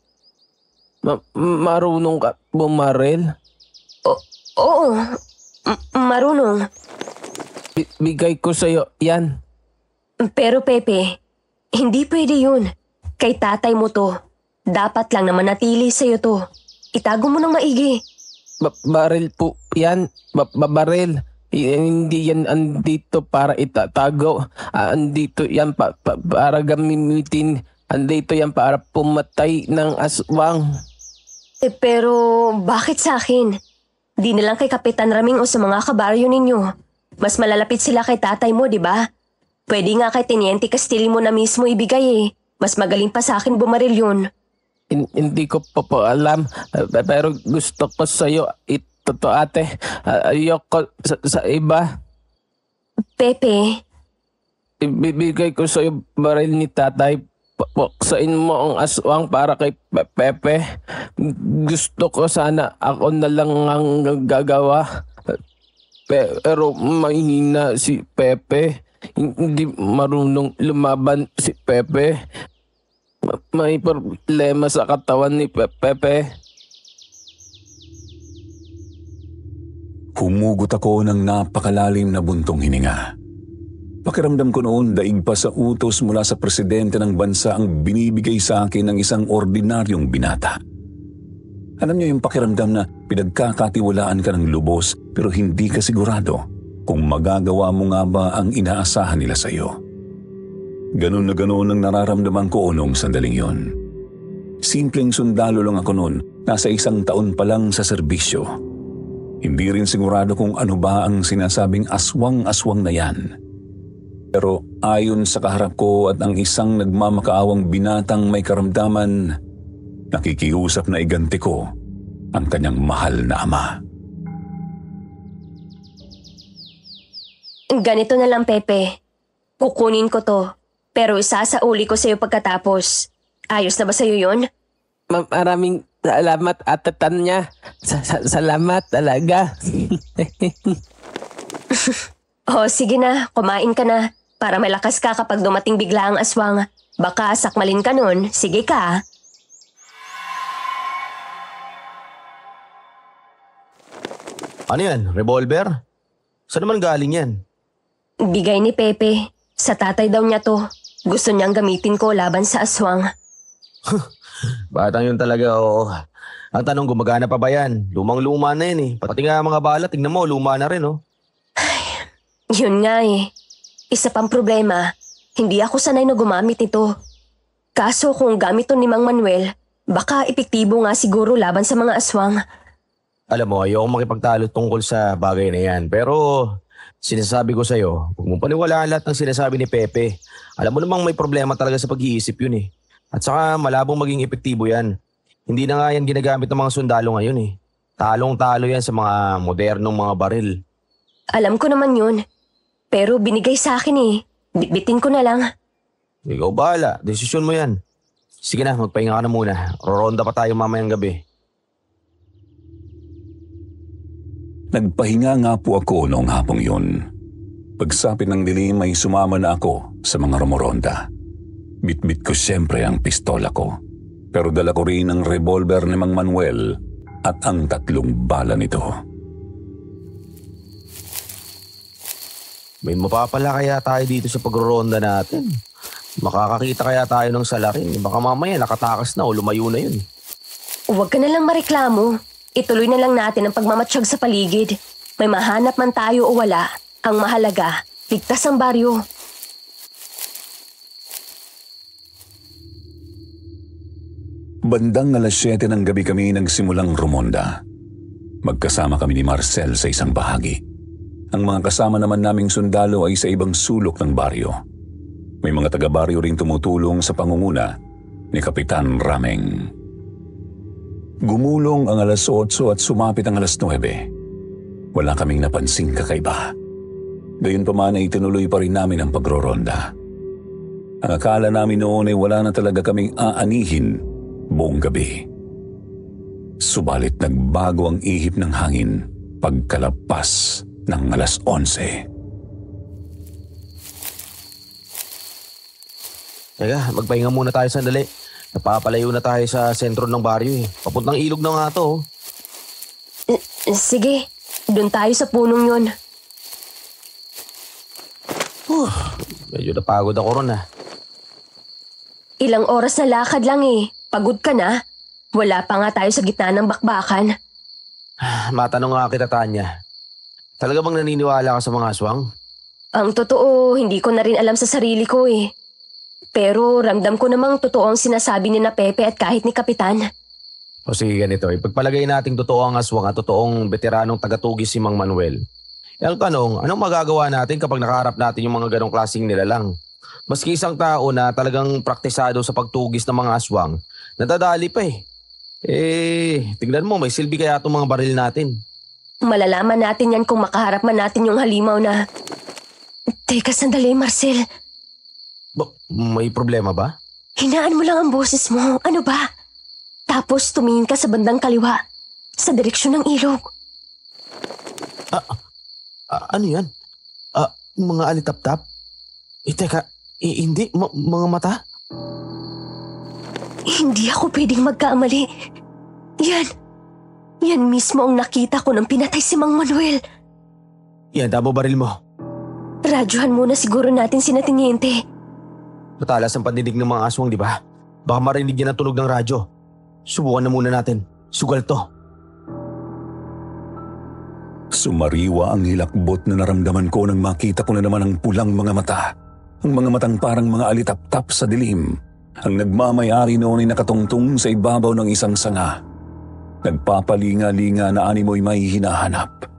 Marunong ka bumaril? Oo, marunong. Bigay ko sa'yo yan. Pero Pepe, hindi pwede yun. Kay tatay mo to. Dapat lang na manatili sa'yo to. Itago mo ng maigi. Baril po yan. Baril. Hindi yan andito para itatago. Andito yan para gamitin. Andito yan para pumatay ng aswang. Pero bakit sa akin? Di na lang kay Kapitan Raming o sa mga kabaryo ninyo. Mas malalapit sila kay tatay mo, di ba? Pwede nga kay Teniente Castillo mo na mismo ibigay eh. Mas magaling pa sa akin bumaril yun. Hindi ko pa po alam. Pero gusto ko sa'yo ito to, ate. Ayoko sa iba. Pepe, Ibibigay ko sa'yo baril ni tatay. Puksain mo ang aswang para kay Pepe. Gusto ko sana ako na lang ang gagawa. Pero mahina si Pepe. Hindi marunong lumaban si Pepe. May problema sa katawan ni Pepe. Humugot ako ng napakalalim na buntong hininga. Pakiramdam ko noon daig pa sa utos mula sa presidente ng bansa ang binibigay sa akin ng isang ordinaryong binata. Alam niyo yung pakiramdam na pinagkakatiwalaan ka ng lubos pero hindi ka sigurado kung magagawa mo nga ba ang inaasahan nila sa iyo. Ganun na ganun ang nararamdaman ko noong sandaling yon. Simpleng sundalo lang ako noon, nasa 1 taon pa lang sa serbisyo. Hindi rin sigurado kung ano ba ang sinasabing aswang-aswang na yan. Pero ayon sa kaharap ko at ang isang nagmamakaawang binatang may karamdaman, nakikiusap na iganti ko ang kanyang mahal na ama. ganito na lang, Pepe. Kukunin ko to, pero isasauli ko sa'yo pagkatapos. Ayos na ba sa'yo yun? Maraming salamat, Ate Tanya. Salamat talaga. Sige na, kumain ka na. Para malakas ka kapag dumating bigla ang aswang. Baka sakmalin ka nun. Sige ka. Ano yan? Revolver? Saan naman galing yan? Bigay ni Pepe. Sa tatay daw niya to. Gusto niyang gamitin ko laban sa aswang. Batang yun talaga, oo. Ang tanong, gumagana pa ba yan? Lumang-luma na yan eh. Pati nga mga bala, tingnan mo, luma na rin oh. Yun nga eh. Isa pang problema, hindi ako sanay na gumamit nito. Kaso kung gamit to ni Mang Manuel, baka epektibo nga siguro laban sa mga aswang. Alam mo, ayoko makipagtalo tungkol sa bagay na yan. Pero sinasabi ko sa'yo, huwag mong paniwalaan lahat ng sinasabi ni Pepe. Alam mo namang may problema talaga sa pag-iisip yun eh. At saka malabong maging epektibo yan. Hindi na nga yan ginagamit ng mga sundalo ngayon eh. Talong-talo yan sa mga modernong mga baril. Alam ko naman yun. Pero binigay sa akin eh. Bitbitin ko na lang. Ikaw bahala, desisyon mo yan. Sige na, magpahinga ka na muna. Roronda pa tayo mamayang gabi. Nagpahinga nga po ako noong hapong yun. Pagsapit ng dilim ay sumama na ako sa mga rumoronda. Bitbit ko siyempre ang pistola ko. Pero dala ko rin ang revolver ni Mang Manuel at ang 3 bala nito. May mapapala kaya tayo dito sa pagroronda natin. Makakakita kaya tayo ng salakin. Baka mamaya nakatakas na o lumayo na yun. Huwag ka na lang mareklamo. Ituloy na lang natin ang pagmamatsyag sa paligid. May mahanap man tayo o wala. Ang mahalaga, ligtas ang baryo. Bandang 7:00 ng gabi kami nagsimulang rumonda. Magkasama kami ni Marcel sa isang bahagi. Ang mga kasama naman naming sundalo ay sa ibang sulok ng baryo. May mga taga-baryo rin tumutulong sa pangunguna ni Kapitan Rameng. Gumulong ang 8:00 at sumapit ang 9:00. Wala kaming napansing kakaiba. Gayunpaman ay tinuloy pa rin namin ang pagroronda. Ang akala namin noon ay wala na talaga kaming aanihin buong gabi. Subalit nagbago ang ihip ng hangin pagkalagpas ng 11:00. Teka, magpahinga muna tayo sandali. Napapalayo na tayo sa sentro ng baryo eh. Papuntang ilog na nga to. Sige, doon tayo sa punong yun. Medyo napagod ako ron ah. Ilang oras na lakad lang eh. Pagod ka na. Wala pa nga tayo sa gitna ng bakbakan. Matanong nga kita, Tanya. Talaga bang naniniwala ka sa mga aswang? Ang totoo, hindi ko na rin alam sa sarili ko eh. Pero ramdam ko namang totoo ang sinasabi ni na Pepe at kahit ni Kapitan. O sige ganito, ipagpalagay nating totoo ang aswang at totoong veteranong tagatugis si Mang Manuel. Ang tanong, anong magagawa natin kapag nakaharap natin yung mga ganong klaseng nilalang? Maski isang tao na talagang praktisado sa pagtugis ng mga aswang, Natadali pa eh. Tingnan mo, may silbi kaya itong mga baril natin. Malalaman natin yan kung makaharap man natin yung halimaw na... Teka, sandali, Marcel. May problema ba? Hinaan mo lang ang boses mo. Ano ba? Tapos tumingin ka sa bandang kaliwa. Sa direksyon ng ilog. Ano yan? Mga alitap-tap? Teka, hindi, mga mata? Hindi ako pwedeng magkamali. Yan mismo ang nakita ko nang pinatay si Mang Manuel. Yan, tamo baril mo. Radyohan muna siguro natin si Teniente. Matalas ang pandinig ng mga aswang, di ba? Baka marinig niya ang tunog ng radyo. Subukan na muna natin. Sugal to. Sumariwa ang hilakbot na naramdaman ko nang makita ko na naman ang pulang mga mata. Ang mga matang parang mga alitap-tap sa dilim. Ang nagmamayari noon ay nakatungtong sa ibabaw ng isang sanga. Nagpapalinga-linga na animoy may hinahanap.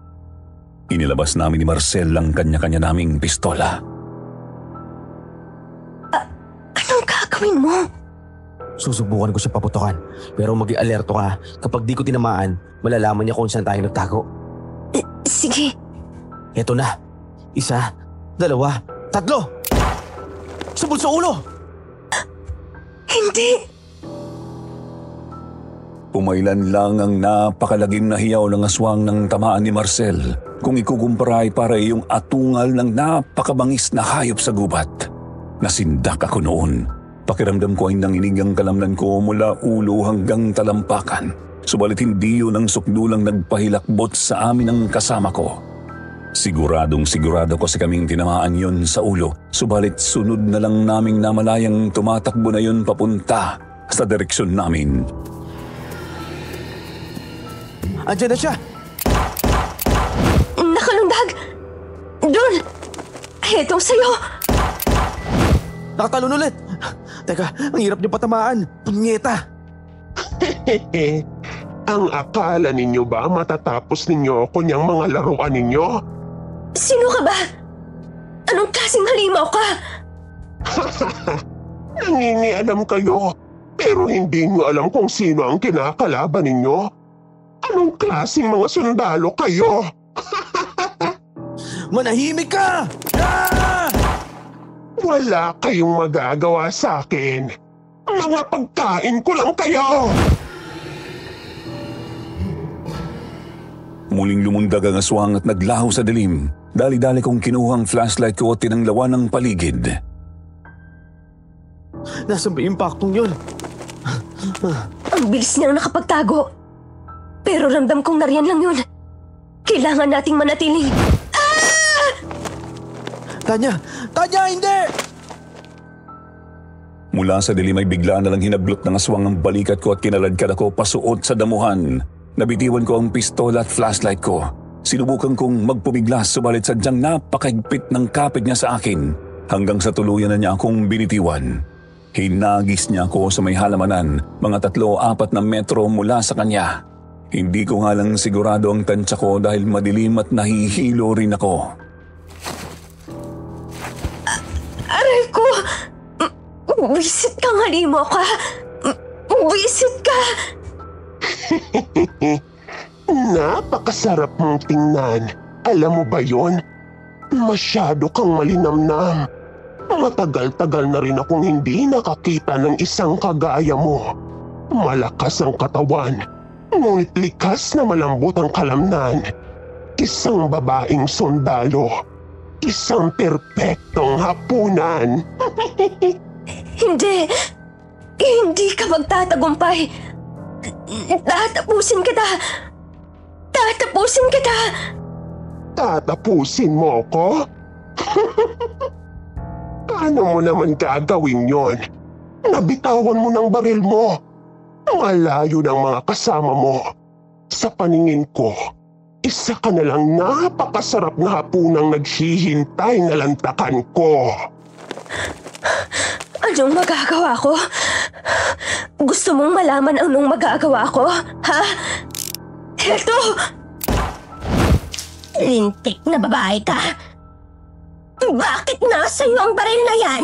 Inilabas namin ni Marcel ang kanya-kanya naming pistola. Anong gagawin mo? Susubukan ko siya paputokan. Pero mag-i-alerto ka. Kapag di ko tinamaan, malalaman niya kung saan tayo nagtago. Sige. Eto na. 1, 2, 3. Sabol sa ulo! Hindi. Pumailan lang ang napakalagim na hiyaw ng aswang ng tamaan ni Marcel. Kung ikukumpara ay para iyong atungal ng napakabangis na hayop sa gubat. Nasindak ako noon. Pakiramdam ko ay nanginig ang kalamnan ko mula ulo hanggang talampakan. Subalit hindi yun ang sukdulang nagpahilakbot sa amin ang kasama ko. Sigurado kasi kaming tinamaan yon sa ulo. Subalit sunod na lang naming namalayang tumatakbo na yon papunta sa direksyon namin. Andiyan na siya! Nakalundag! Doon! Etong sa'yo! Nakatalon ulit! Teka, ang hirap niyo patamaan. Punyeta! Ang akala ninyo ba matatapos ninyo ako niyang mga laruan ninyo? Sino ka ba? Anong klaseng halimaw ka? Nangingialam kayo, pero hindi nyo alam kung sino ang kinakalaban ninyo? Anong klaseng mga sundalo kayo? Manahimik ka! Ah! Wala kayong magagawa sa akin. Mga pagkain ko lang kayo! Muling lumundag ang aswang at naglaho sa dilim. Dali-dali kong kinuha ang flashlight ko at tinanglawan ng paligid. Nasaan ba yung impaktong yun? Ang bilis niyang nakapagtago. Pero ramdam kong nariyan lang yun. Kailangan nating manatili. Tanya! Tanya, hindi! Mula sa dilim ay bigla na lang hinablot ng aswang ang balikat ko at kinaladkad ako pasuot sa damuhan. Nabitiwan ko ang pistola at flashlight ko. Sinubukan kong magpumiglas subalit sadyang napakahigpit ng kapit niya sa akin hanggang sa tuluyan na niya akong binitiwan. Hinagis niya ako sa may halamanan, mga 3-4 na metro mula sa kanya. Hindi ko nga lang sigurado ang tansya ko dahil madilim at nahihilo rin ako. Aray ko! Wisit kang halimaw ka! Wisit ka! Napakasarap mong tingnan. Alam mo ba yon? Masyado kang malinamnam. Matagal-tagal na rin akong hindi nakakita ng isang kagaya mo. Malakas ang katawan, ngunit likas na malambot ang kalamnan. Isang babaeng sundalo. Isang perpektong hapunan. Hindi! Hindi ka magtatagumpay! Tatapusin kita! Tatapusin kita! Tatapusin mo ko? Paano mo naman gagawin yon? Nabitawan mo ng baril mo. Malayo ng mga kasama mo. Sa paningin ko, isa ka na lang napakasarap na hapunang naghihintay na lantakan ko. Anong magagawa ko? Gusto mong malaman anong magagawa ko? Ha? Eto! Lintik na babae ka! Bakit nasa iyo ang baril na yan?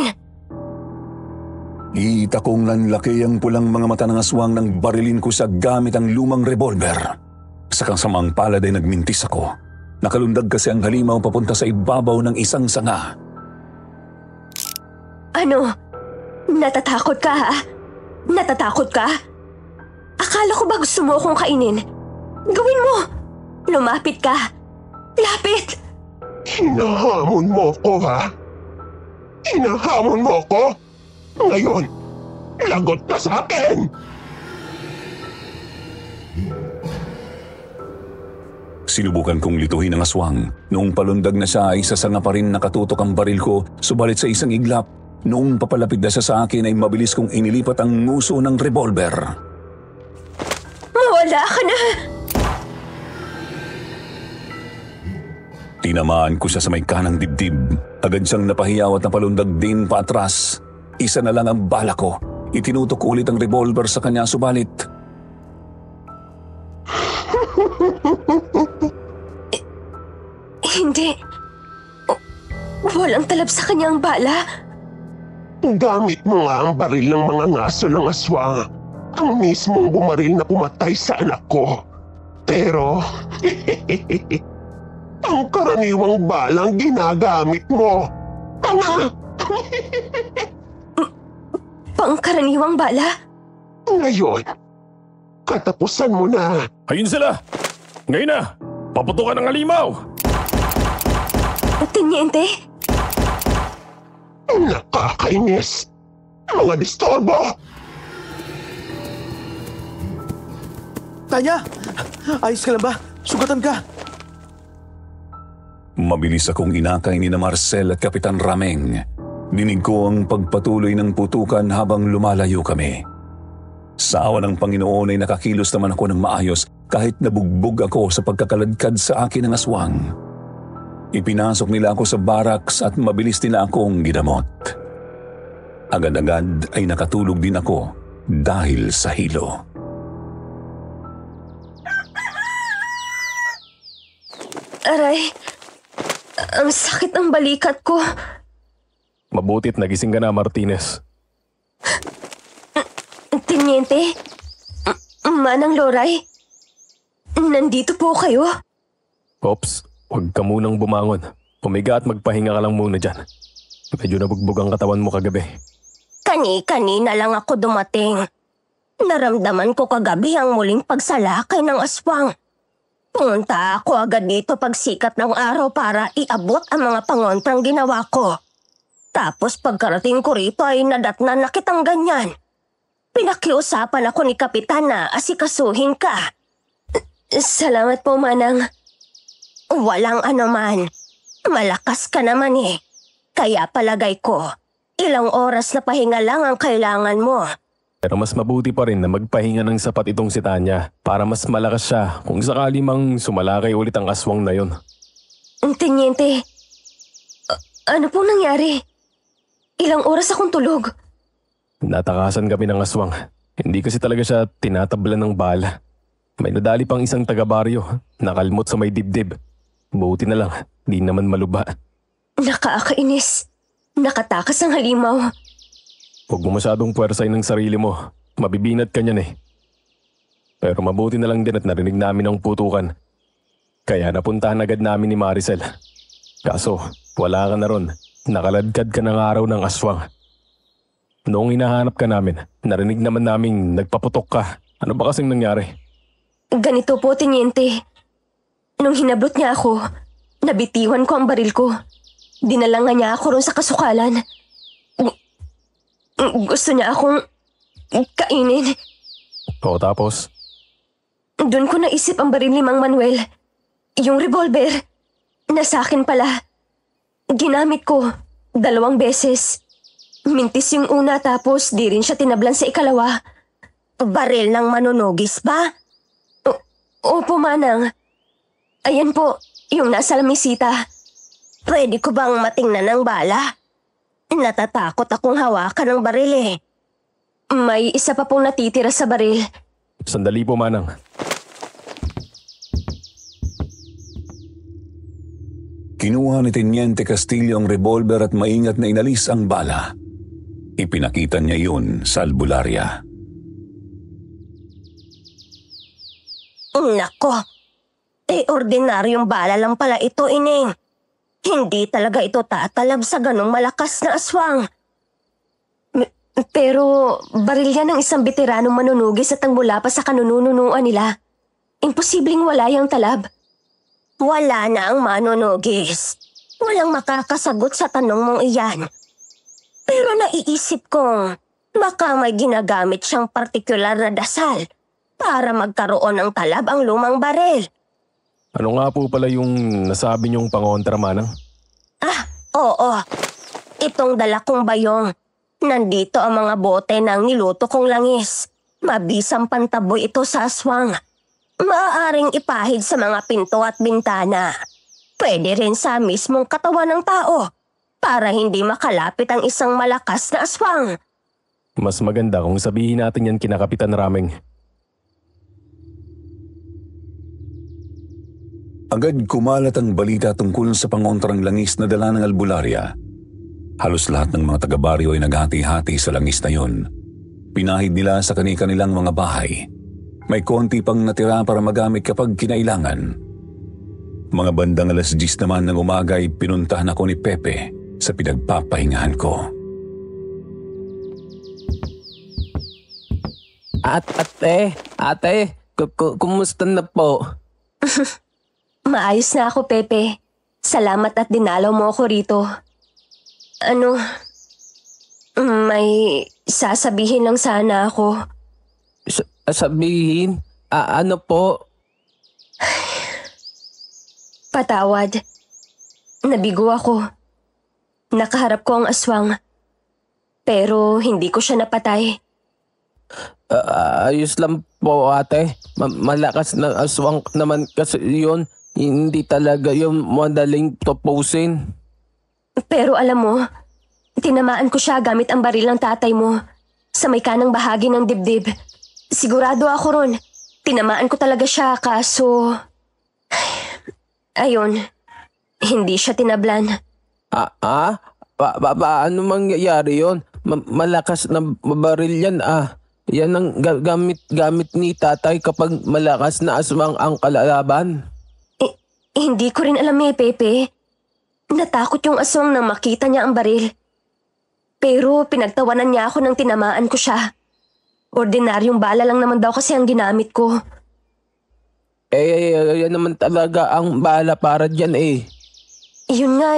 Kita kong nanlaki ang pulang mga mata ng aswang nang barilin ko sa gamit ang lumang revolver. Sa kasamang palad ay nagmintis ako. Nakalundag kasi ang halimaw papunta sa ibabaw ng isang sanga. Ano? Natatakot ka ha? Natatakot ka? Akala ko ba gusto mo akong kainin? Gawin mo! Lumapit ka! Lapit! Hinahamon mo ko, ha? Hinahamon mo ko? Ngayon, lagot ka sa akin! Sinubukan kong lituhin ang aswang. Noong palundag na siya ay sasanga pa rin nakatutok ang baril ko, subalit sa isang iglap, noong papalapit na siya sa akin ay mabilis kong inilipat ang nguso ng revolver. Mawala ka na! Tinamaan ko siya sa may kanang dibdib. Agad siyang napahiyaw at napalundag din paatras. Isa na lang ang bala ko. Itinutok ko ulit ang revolver sa kanya, subalit Hindi. Walang talab sa kanyang bala. Gamit mo nga ang baril ng mga ngaso ng aswang. Ang mismong bumaril na pumatay sa anak ko. Pero, ang karaniwang balang ginagamit mo. Tanga! Pangkaraniwang bala? Ngayon, katapusan mo na. Ayun sila! Ngayon na! Paputukan ng halimaw! Teniente? Nakakainis! Mga disturbo! Tanya! Ayos ka lang ba? Sugatan ka! mabilis akong inakay ni na Marcel at Kapitan Rameng. Dinig ko ang pagpatuloy ng putukan habang lumalayo kami. Sa awa ng Panginoon ay nakakilos naman ako ng maayos kahit nabugbog ako sa pagkakaladkad sa akin ng aswang. Ipinasok nila ako sa barracks at mabilis nila akong ginamot. Agad-agad ay nakatulog din ako dahil sa hilo. Aray, ang sakit ng balikat ko. Mabutit nagising ka na, Martinez. Teniente, Manang Loray, nandito po kayo? Ops, huwag ka munang bumangon. Pumiga at magpahinga ka lang muna dyan. Medyo nabugbog ang katawan mo kagabi. Kani-kanina lang ako dumating. Naramdaman ko kagabi ang muling pagsalakay ng aswang. Pumunta ako agad dito pagsikat ng araw para iabot ang mga pangontrang ginawa ko. Tapos pagkarating ko rito ay nadatnan na kitang ganyan. Pinakiusapan ako ni Kapitan na asikasuhin ka. Salamat po, Manang. Walang anuman. Malakas ka naman eh. Kaya palagay ko, ilang oras na pahinga lang ang kailangan mo. Pero mas mabuti pa rin na magpahinga ng sapat itong si Tanya para mas malakas siya kung sakali mang sumalakay ulit ang aswang na yon. Teniente, ano pong nangyari? Ilang oras akong tulog. Natakasan kami ng aswang. Hindi kasi talaga siya tinatablan ng bala. May nadali pang isang taga-baryo, nakalmot sa may dibdib. Buti na lang, di naman maluba. Nakakainis. Nakatakas ang halimaw. Huwag mo masyadong puwersay ng sarili mo. Mabibinat ka niyan eh. Pero mabuti na lang din at narinig namin ang putukan. Kaya napuntahan agad namin ni Maricel. Kaso, wala ka na ron. Nakaladkad ka ng araw ng aswang. Noong hinahanap ka namin, narinig naman naming nagpaputok ka. Ano ba kasing nangyari? Ganito po, Teniente. Nung hinablot niya ako, nabitiwan ko ang baril ko. Dinala nga niya ako ron sa kasukalan. Gusto niya akong kainin. O tapos? Doon ko naisip ang baril ni Mang Manuel. Yung revolver. Nasa akin pala. Ginamit ko 2 beses. Mintis yung una tapos di rin siya tinablan sa ikalawa. Baril ng manunugis ba? Opo, Manang. Ayan po, yung nasa lamisita. Pwede ko bang matingnan ng bala? Natatakot akong hawakan ng baril eh. May isa pa pong natitira sa baril. Sandali po, Manang. Kinuha ni Teniente Castillo ang revolver at maingat na inalis ang bala. Ipinakita niya yun sa albularya. Nako, ordinaryong bala lang pala ito, Ining. Hindi talaga ito tatalab sa ganong malakas na aswang. Pero baril yan ng isang veteranong manunugis at ang mula pa sa kanununuan nila. Imposibleng wala yung talab. Wala na ang manunugis. Walang makakasagot sa tanong mong iyan. Pero naiisip kong baka may ginagamit siyang partikular na dasal para magkaroon ng talab ang lumang baril. Ano nga po pala yung nasabi niyong pangontra, Manang? Oo. Itong dala kong bayong. Nandito ang mga bote ng niluto kong langis. Mabisang pantaboy ito sa aswang. Maaaring ipahid sa mga pinto at bintana. Pwede rin sa mismong katawan ng tao para hindi makalapit ang isang malakas na aswang. Mas maganda kung sabihin natin yan kina Kapitan Rameng. Agad kumalat ang balita tungkol sa pangontrang langis na dala ng albularya. Halos lahat ng mga taga-baryo ay naghati-hati sa langis na yon. Pinahid nila sa kani-kanilang mga bahay. May konti pang natira para magamit kapag kinailangan. Mga bandang 10:00 naman ng umaga ay pinuntahan ako ni Pepe sa pinagpapahingahan ko. Ate, kumusta na po? Maayos na ako, Pepe. Salamat at dinalaw mo ako rito. May sasabihin lang sana ako. Sabihin? Ano po? Patawad. Nabigo ako. Nakaharap ko ang aswang. Pero hindi ko siya napatay. Ayos lang po, ate. Malakas na aswang naman kasi yun. Hindi talaga yung madaling tupusin. Pero alam mo, tinamaan ko siya gamit ang baril ng tatay mo sa may kanang bahagi ng dibdib. Sigurado ako ron. Tinamaan ko talaga siya kaso... Ayun, hindi siya tinablan. Paano mangyayari yun? Malakas na baril yan Yan ang gamit ni tatay kapag malakas na aswang ang kalalaban. Hindi ko rin alam Pepe. Natakot yung aswang nang makita niya ang baril. Pero pinagtawanan niya ako nang tinamaan ko siya. Ordinaryong bala lang naman daw kasi ang ginamit ko. Yan naman talaga ang bala para dyan Yun nga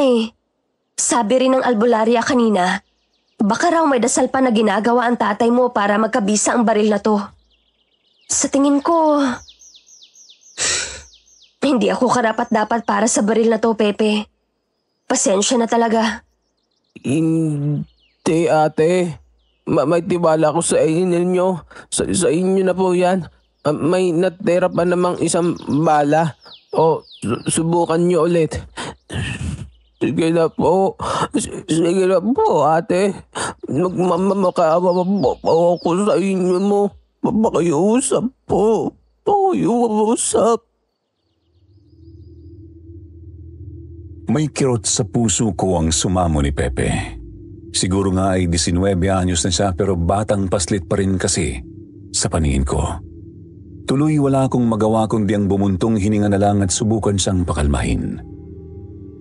Sabi rin ng albularya kanina, baka raw may dasal pa na ginagawa ang tatay mo para magkabisa ang baril na to. Sa tingin ko, hindi ako karapat-dapat para sa baril na to, Pepe. Pasensya na talaga. Hindi, ate. May tiwala ko sa inyo. Sa inyo na po yan. May natira pa namang isang bala. Subukan nyo ulit. Sige na po. Sige na po, ate. Magmamakaawa po ako sa inyo mo. Pakiusap po. Pakiusap. May kirot sa puso ko ang sumamo ni Pepe. Siguro nga ay 19 anyos na siya pero batang paslit pa rin kasi sa paningin ko. Tuloy wala akong magawa kundi ang bumuntong hininga na lang at subukan siyang pakalmahin.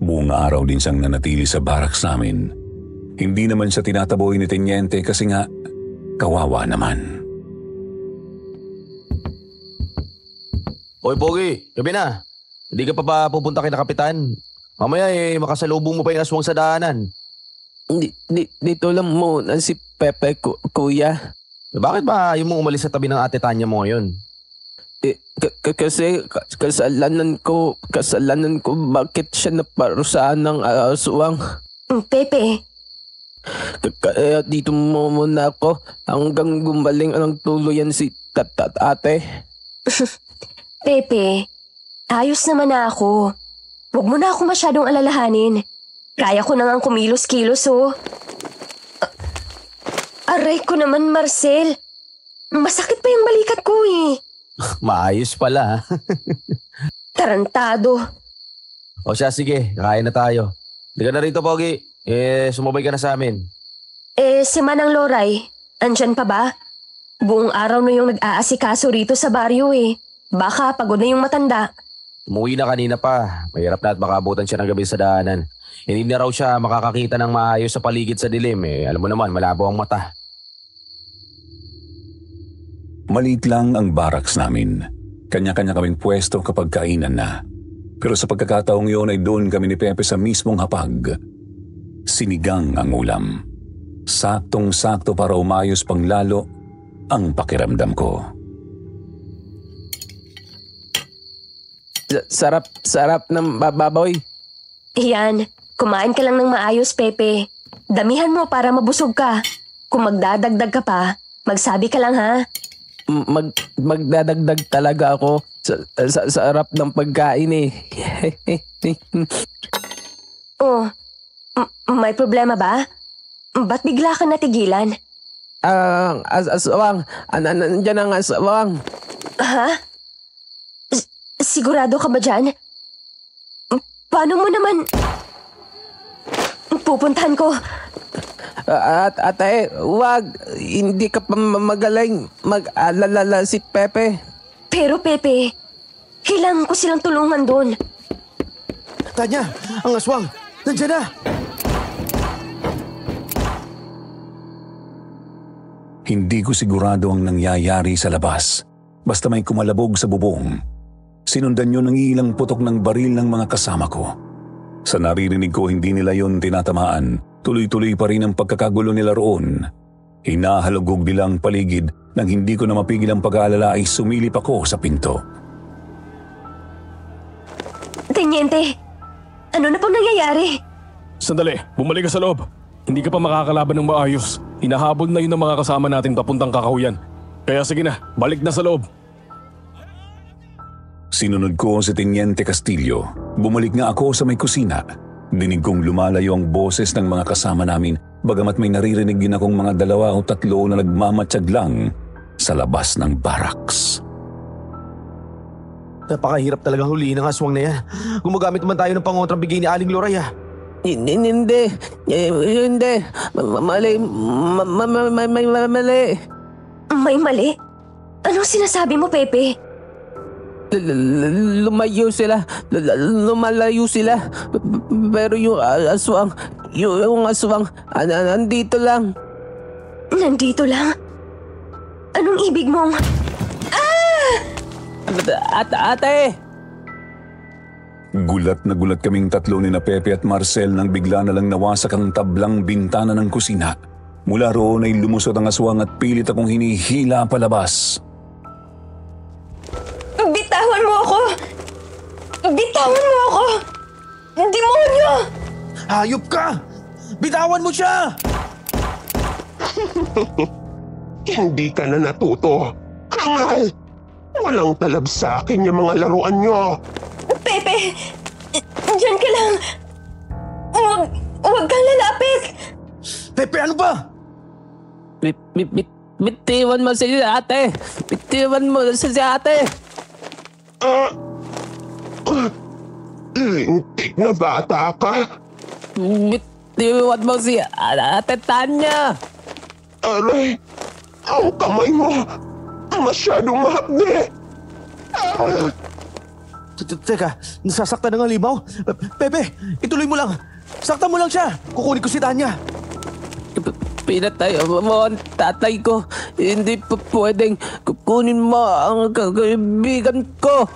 Buong araw din siyang nanatili sa barracks namin. Hindi naman siya tinataboy ni Tenyente kasi nga kawawa naman. Hoy, Pogi, gabi na. Hindi ka pa pupunta kay na Kapitan? Mamaya makasalubong mo pa yung aswang sa daanan. Dito lang muna si Pepe, kuya. Bakit ba ayaw mong umalis sa tabi ng ate Tanya mo ngayon? Kasi kasalanan ko bakit siya naparusahan ng aswang. Pepe. Kaya dito muna ako hanggang gumaling ang tuluyan si ate. Pepe, ayos naman na ako. Huwag mo na ako masyadong alalahanin. Kaya ko nang kumilos-kilos Aray ko naman, Marcel. Masakit pa yung balikat ko Maayos pala. Tarantado. O siya, sige, kain na tayo. Hindi ka na rito, Pogi. Sumabay ka na sa amin. Si Manang Loray, andyan pa ba? Buong araw na yung nag-aasikaso rito sa baryo eh. Baka pagod na yung matanda. Umuwi na kanina pa. Mahirap na at makabutan siya ng gabi sa daanan. Hindi na raw siya makakakita ng maayos sa paligid sa dilim eh. Alam mo naman, malabo ang mata. Maliit lang ang barracks namin. Kanya-kanya kaming pwesto kapag kainan na. Pero sa pagkakataong yun ay doon kami ni Pepe sa mismong hapag. Sinigang ang ulam. Saktong-sakto para umayos pang lalo ang pakiramdam ko. Sarap ng baboy. Yan, kumain ka lang ng maayos, Pepe. Damihan mo para mabusog ka. Kung magdadagdag ka pa, magsabi ka lang ha. Magdadagdag talaga ako sa sarap ng pagkain eh. Oh, may problema ba? Ba't bigla ka natigilan? Aswang. Nandiyan ang aswang. Ha? Sigurado ka ba dyan? Paano mo naman... Pupuntahan ko. Ate, wag. Hindi ka pa magaling. Mag-alala si Pepe. Pero Pepe, kailangan ko silang tulungan doon. Tanya, ang aswang. Nandiyan na. Hindi ko sigurado ang nangyayari sa labas. Basta may kumalabog sa bubong. Sinundan yun ng ilang putok ng baril ng mga kasama ko. Sa naririnig ko, hindi nila yun tinatamaan. Tuloy-tuloy pa rin ang pagkakagulo nila roon. Hinahalugog nila ang paligid nang hindi ko na mapigil ang pag-aalala ay sumilip ako sa pinto. Teniente, ano na pong nangyayari? Sandali, bumalik ka sa loob. Hindi ka pa makakalaban ng maayos. Hinahabol na yun ng mga kasama natin papuntang Kakahuyan. Kaya sige na, balik na sa loob. Sinunod ko si Teniente Castillo. Bumalik nga ako sa may kusina. Dinig kong lumalayo ang boses ng mga kasama namin, bagamat may naririnig din akong mga 2 o 3 na nagmamatsyag lang sa labas ng barracks. Napakahirap talagang huliin ang aswang na yan. Gumagamit naman tayo ng pangontrang bigay ni Aling Loray ah. Hindi. Mali. Mali. May mali? Anong sinasabi mo, Pepe? Lumalayo sila. Pero yung aswang, nandito lang. Nandito lang? Anong ibig mong... Ate! Gulat na gulat kaming tatlo ni na Pepe at Marcel nang bigla na lang nawasak ang tablang bintana ng kusina. Mula roon ay lumusot ang aswang at pilit akong hinihila palabas. Bitawan mo ako! Bitawan mo ako! Demonyo! Hayop ka! Bitawan mo siya! Hindi ka na natuto. Kangal! Walang talab sa akin yung mga laruan nyo. Pepe! Diyan ka lang! Huwag kang lalapit! Pepe, ano ba? Bitiwan mo si ate! Bitiwan mo si ate! Lintik na bata ka. Bitiwan mo si ate Tanya! Aray! Ang kamay mo! Masyadong mahapde! Teka, nasasaktan ng halimaw. Pepe, ituloy mo lang. Saktan mo lang siya. Kukunin ko si Tanya. Pinatay mo ang tatay ko. Hindi pa pwedeng kukunin mo ang kaibigan ko.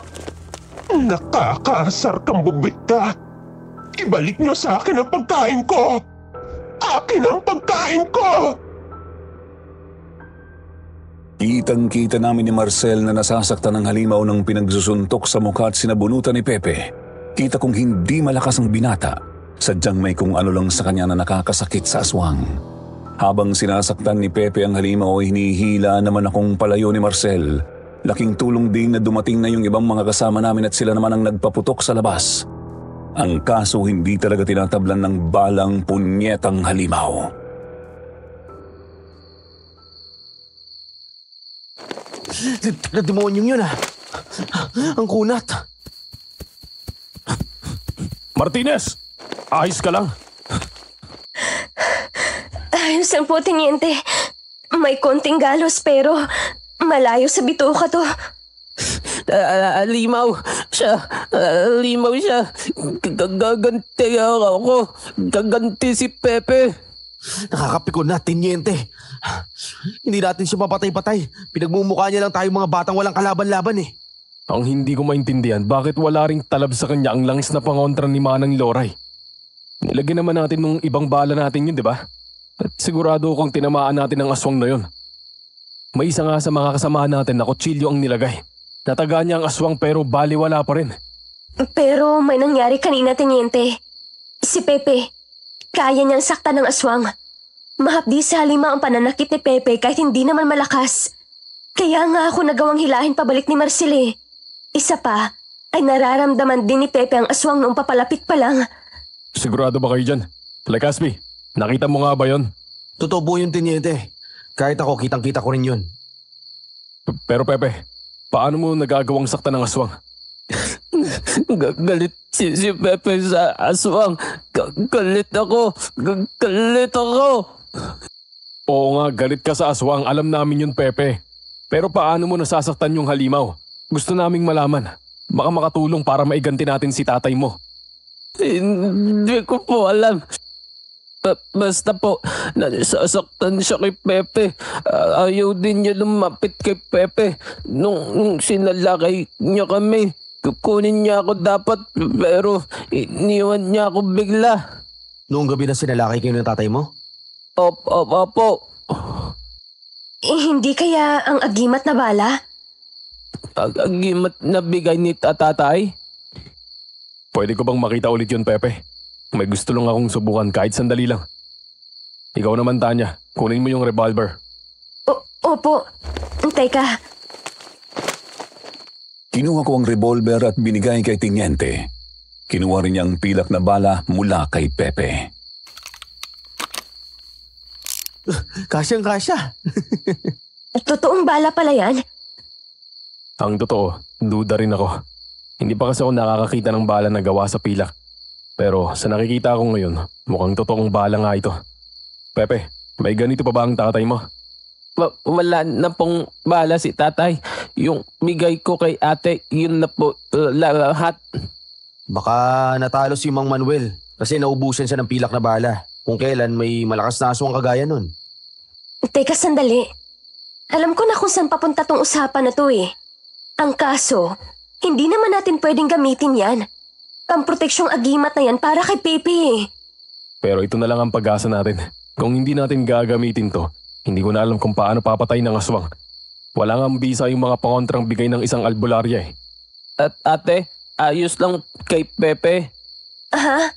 Nakakaasar kang bubit ka. Ibalik niyo sa akin ang pagkain ko. Akin ang pagkain ko! Kitang-kita namin ni Marcel na nasasaktan ng halimaw ng pinagsusuntok sa mukha at sinabunutan ni Pepe. Kita kong hindi malakas ang binata. Sadyang may kung ano lang sa kanya na nakakasakit sa aswang. Habang sinasaktan ni Pepe ang halimaw, hinihila naman akong palayo ni Marcel. Laking tulong din na dumating na yung ibang mga kasama namin at sila naman ang nagpaputok sa labas. Ang kaso hindi talaga tinatablan ng balang punyetang halimaw. Demonyong yun ah. Ang kunat. Martinez! Ayos ka lang? Ayos lang po, Teniente. May konting galos pero malayo sa bituka to. Limaw siya. Limaw siya. Gaganti ako. Gaganti si Pepe. Nakakapikon na, Teniente. Hindi natin siya mapatay-patay. Pinagmumukha niya lang tayong mga batang walang kalaban-laban eh. Ang hindi ko maintindihan, bakit wala ring talab sa kanya ang langis na pangontra ni Manang Loray? Nilagyan naman natin nung ibang bala natin yun, di ba? At sigurado kung tinamaan natin ang aswang na yun. May isa nga sa mga kasama natin na kutsilyo ang nilagay. Nataga niya ang aswang pero baliwala pa rin. Pero may nangyari kanina, Teniente. Si Pepe, kaya niyang saktan ng aswang. Mahapdi sa halima ang pananakit ni Pepe kahit hindi naman malakas. Kaya nga ako nagawang hilahin pabalik ni Marcel. Isa pa, ay nararamdaman din ni Pepe ang aswang noong papalapit pa lang. Sigurado ba kayo dyan? Legaspi, nakita mo nga ba yon? Totoo po yung Teniente. Kahit ako, kitang-kita ko rin yun. Pero Pepe, paano mo nagagawang saktan ng aswang? Galit si Pepe sa aswang. Galit ako. Galit ako. Oo nga, galit ka sa aswang. Alam namin yun, Pepe. Pero paano mo nasasaktan yung halimaw? Gusto naming malaman. Baka makatulong para maiganti natin si tatay mo. Hindi ko po alam. Basta po, nasasaktan siya kay Pepe. Ayaw din niya lumapit kay Pepe. Nung sinalakay niya kami, kukunin niya ako dapat, pero iniwan niya ako bigla. Noong gabi na sinalakay kayo ng tatay mo? Opo. Hindi kaya ang agimat na bala? Agimat na bigay ni tatay? Pwede ko bang makita ulit yun, Pepe? May gusto lang akong subukan kahit sandali lang. Ikaw naman, Tanya. Kunin mo yung revolver. Opo. Teka. Kinuha ko ang revolver at binigay kay Teniente. Kinuha rin niya ang pilak na bala mula kay Pepe. Kasyang-kasya. Totoong bala pala yan? Ang totoo, duda rin ako. Hindi pa kasi ako nakakakita ng bala na gawa sa pilak. Pero sa nakikita ko ngayon, mukhang totoong bala nga ito. Pepe, may ganito pa ba ang tatay mo? Wala na pong bala si tatay. Yung bigay ko kay ate, yun na po lahat. Baka natalo si Mang Manuel kasi naubusan siya ng pilak na bala. Kung kailan may malakas na aswang kagaya nun. Teka, sandali. Alam ko na kung saan papunta tong usapan na to eh. Ang kaso, hindi naman natin pwedeng gamitin yan. Ang proteksyong agimat na yan para kay Pepe. Pero ito na lang ang pag-asa natin. Kung hindi natin gagamitin to, hindi ko na alam kung paano papatay ng aswang. Wala nga bisa yung mga pangontrang bigay ng isang albularya eh. At ate, ayos lang kay Pepe. Ha?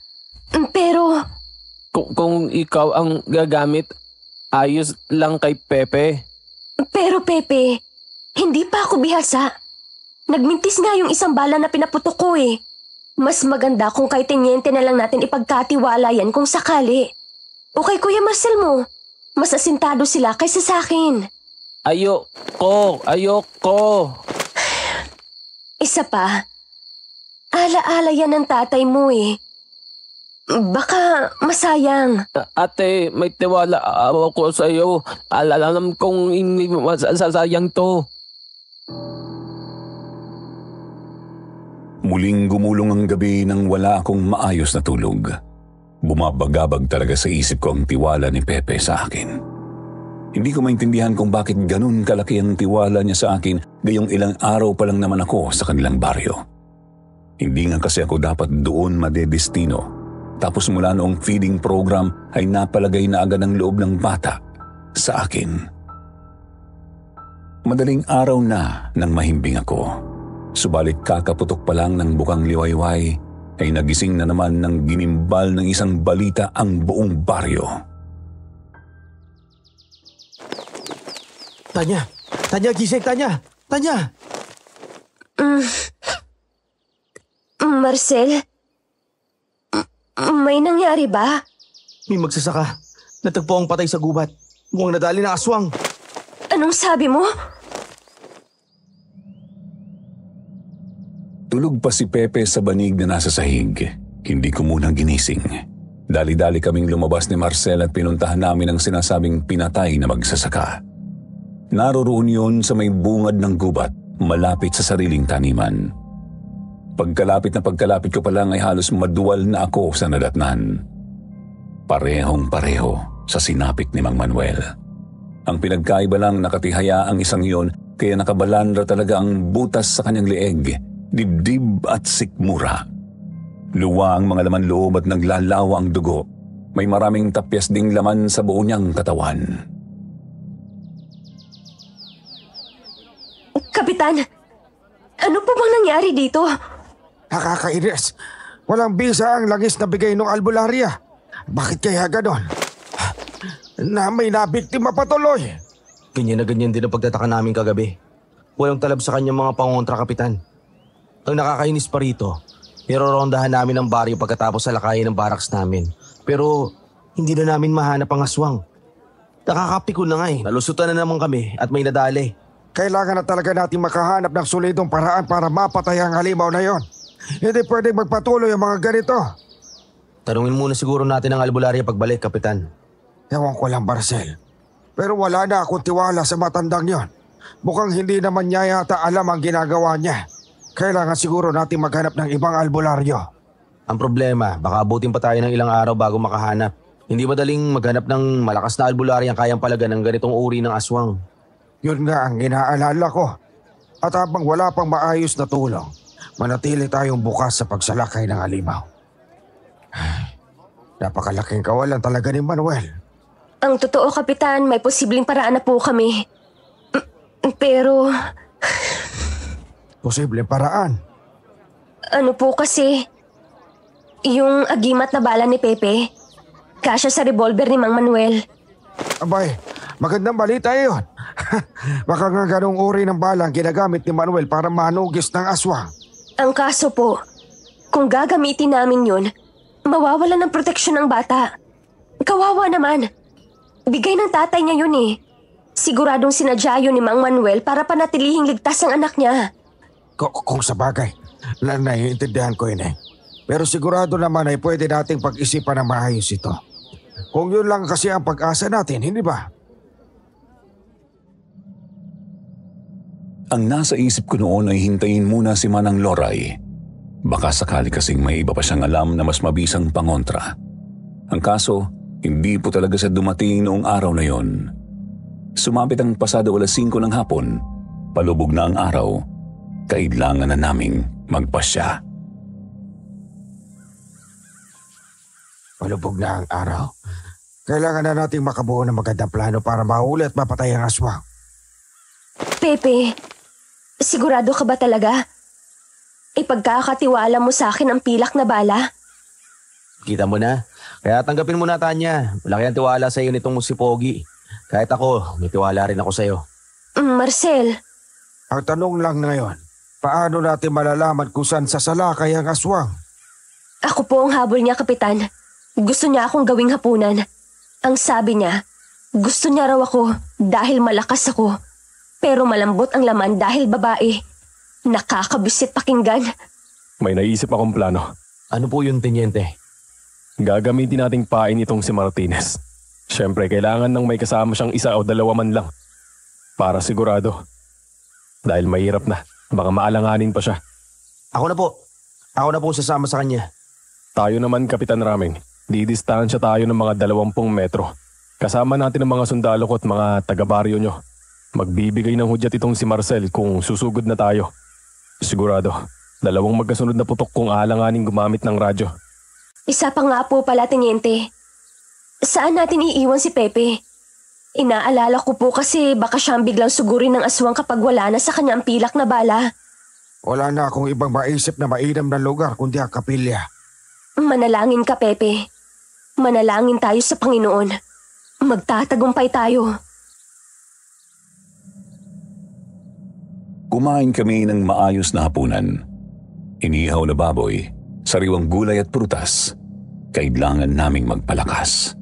Pero... Kung ikaw ang gagamit, ayos lang kay Pepe. Pero Pepe, hindi pa ako bihasa. Nagmintis nga yung isang bala na pinaputok ko eh. Mas maganda kung kay Teniente na lang natin ipagkatiwala yan kung sakali. O kay Kuya Marcel mo, mas asintado sila kaysa sa akin. Ayoko. Isa pa, ala-ala yan ng tatay mo eh. Baka masayang. Ate, may tiwala ako sa iyo. Alam kong hindi masasayang to. Muling gumulong ang gabi nang wala akong maayos na tulog. Bumabagabag talaga sa isip ko ang tiwala ni Pepe sa akin. Hindi ko maintindihan kung bakit ganun kalaki ang tiwala niya sa akin gayong ilang araw pa lang naman ako sa kanilang baryo. Hindi nga kasi ako dapat doon madedestino. Tapos mula noong feeding program ay napalagay na agad ang loob ng bata sa akin. Madaling araw na nang mahimbing ako. Subalit kakaputok pa lang ng bukang liwayway ay nagising na naman ng ginimbal ng isang balita ang buong baryo. Tanya, gising, Tanya! Marcel? May nangyari ba? May magsasaka. Natagpo ang patay sa gubat. Mukhang nadali ng aswang. Anong sabi mo? Tulog pa si Pepe sa banig na nasa sahig. Hindi ko muna ginising. Dali-dali kaming lumabas ni Marcel at pinuntahan namin ang sinasabing pinatay na magsasaka. Naroroon yun sa may bungad ng gubat, malapit sa sariling taniman. Pagkalapit ko pa lang ay halos maduwal na ako sa nadatnan. Parehong-pareho sa sinapit ni Mang Manuel. Ang pinagkaiba lang nakatihaya ang isang yun, kaya nakabalandra talaga ang butas sa kanyang leeg, dibdib at sikmura. Luwa ang mga laman loob at naglalawa ang dugo. May maraming tapyas ding laman sa buo niyang katawan. Kapitan, ano po bang nangyari dito? Nakakainis. Walang bisa ang langis na bigay ng albularya. Bakit kaya ganon? Na may nabiktima patuloy. Ganyan na ganyan din ang pagtataka namin kagabi. Walang talab sa kanyang mga pangontra, Kapitan. Ang nakakainis pa rito, nirorondahan namin ang baryo pagkatapos sa lakayin ng barracks namin. Pero hindi na namin mahanap ang aswang. Nakakapikon na nga eh. Nalusutan na naman kami at may nadali. Kailangan na talaga natin makahanap ng solidong paraan para mapatay ang halimaw na yon. Hindi pwedeng magpatuloy ang mga ganito. Tanungin muna siguro natin ang albularya pagbalik, Kapitan. Ewan ko lang, Marcel. Pero wala na akong tiwala sa matandang yon. Mukhang hindi naman niya yata alam ang ginagawa niya. Kailangan siguro natin maghanap ng ibang albularyo. Ang problema, baka abutin pa tayo ng ilang araw bago makahanap. Hindi madaling maghanap ng malakas na albularya ang kayang palagan ng ganitong uri ng aswang. Yun nga ang inaalala ko. At habang wala pang maayos na tulong, manatili tayong bukas sa pagsalakay ng halimaw. Napakalaking kawalan talaga ni Manuel. Ang totoo, Kapitan, may posibleng paraan na po kami. Pero Posibleng paraan. ano po kasi, yung agimat na bala ni Pepe, kasya sa revolver ni Mang Manuel. Abay, magandang balita yun. Baka nga ganong uri ng bala ang ginagamit ni Manuel para manugis ng aswang. Ang kaso po, kung gagamitin namin yun, mawawalan ng proteksyon ng bata. Kawawa naman. Bigay ng tatay niya yun eh. Siguradong sinadya yun ni Mang Manuel para panatilihing ligtas ang anak niya. Kung sa bagay, naiintindihan ko yun eh. Pero sigurado naman ay pwede nating pag-isipan na maayos ito. Kung yun lang kasi ang pag-asa natin, hindi ba? Ang nasa isip ko noon ay hintayin muna si Manang Loray. Baka sakali kasing may iba pa siyang alam na mas mabisang pangontra. Ang kaso, hindi po talaga siya dumating noong araw na yon. Sumapit ang pasado 5:00 ng hapon, palubog na ang araw, kailangan na naming magpasya. Palubog na ang araw. Kailangan na nating makabuo ng magandang plano para mahuli at mapatay ang aswang. Pepe, sigurado ka ba talaga? Ipagkakatiwala mo sa akin ang pilak na bala? Kita mo na. Kaya tanggapin mo na, Tanya. Malaki ang tiwala sa iyo nitong si Pogi. Kahit ako, may tiwala rin ako sa iyo. Marcel. Ang tanong lang ngayon, paano natin malalaman kung saan sasalakay ang aswang? Ako po ang habol niya, Kapitan. Gusto niya akong gawing hapunan. Ang sabi niya, gusto niya raw ako dahil malakas ako. Pero malambot ang laman dahil babae. Nakakabisit pakinggan. May naisip akong plano. Ano po yun, Teniente? Gagamitin nating pain itong si Martinez. Siyempre, kailangan ng may kasama siyang 1 o 2 man lang. Para sigurado. Dahil mahirap na. Baka maalanganin pa siya. Ako na po. Ako na po sasama sa kanya. Tayo naman, Kapitan Raming. Didistansya tayo ng mga 20 metro. Kasama natin ang mga sundalo ko at mga taga-baryo nyo. Magbibigay ng hudyat itong si Marcel kung susugod na tayo. Sigurado, 2 magkasunod na putok kung alanganin gumamit ng radyo. Isa pa nga po pala, Teniente. Saan natin iiwan si Pepe? Inaalala ko po kasi baka siyang biglang sugurin ng aswang kapag wala na sa kanyang pilak na bala. Wala na akong ibang maisip na mainam na lugar kundi ang kapilya. Manalangin ka, Pepe. Manalangin tayo sa Panginoon. Magtatagumpay tayo. Kumain kami ng maayos na hapunan. Inihaw na baboy, sariwang gulay at prutas. Kailangan naming magpalakas.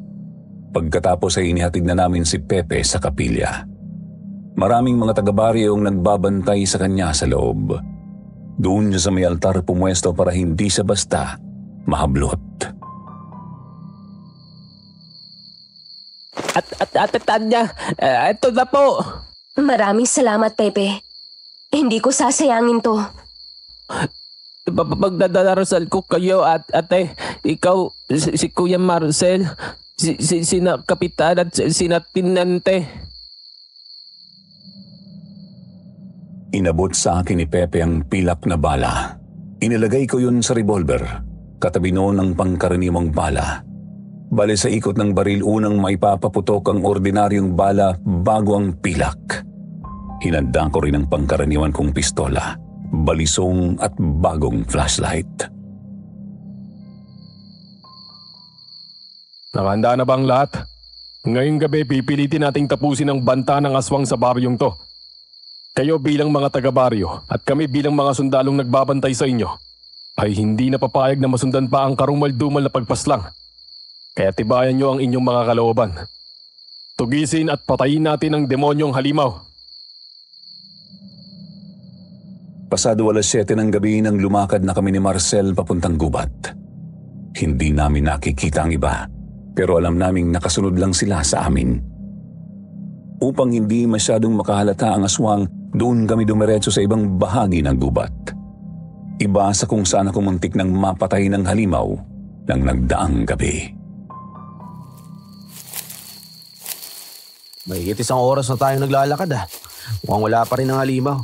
Pagkatapos ay inihatid na namin si Pepe sa kapilya. Maraming mga taga-baryo ang nagbabantay sa kanya sa loob. Doon siya sa may altar pumwesto para hindi siya basta mahablot. Ate Tanya. Ito na po. Maraming salamat, Pepe. Hindi ko sasayangin to. Pagdadarasal ko kayo at ate, ikaw, si Kuya Marcel, sina Kapitan at sina Tinente. Inabot sa akin ni Pepe ang pilak na bala. Inilagay ko yun sa revolver, katabi noon ang pangkaraniwang bala. Bale sa ikot ng baril unang maipapaputok ang ordinaryong bala bago ang pilak. Hinanda ko rin ang pangkaraniwan kong pistola, balisong at bagong flashlight. Nakahanda na ba ang lahat? Ngayong gabi pipilitin nating tapusin ang banta ng aswang sa baryong to. Kayo bilang mga taga-baryo at kami bilang mga sundalong nagbabantay sa inyo ay hindi napapayag na masundan pa ang karumal-dumal na pagpaslang. Kaya tibayan nyo ang inyong mga kalooban. Tugisin at patayin natin ang demonyong halimaw. Pasado 7:00 ng gabi nang lumakad na kami ni Marcel papuntang gubat. Hindi namin nakikita ang iba, pero alam naming nakasunod lang sila sa amin. Upang hindi masyadong makahalata ang aswang, doon kami dumiretso sa ibang bahagi ng gubat. Iba sa kung saan ako muntik nang mapatay ng halimaw ng nagdaang gabi. Mahigit 1 oras na tayong naglalakad Mukhang wala pa rin ang halimaw.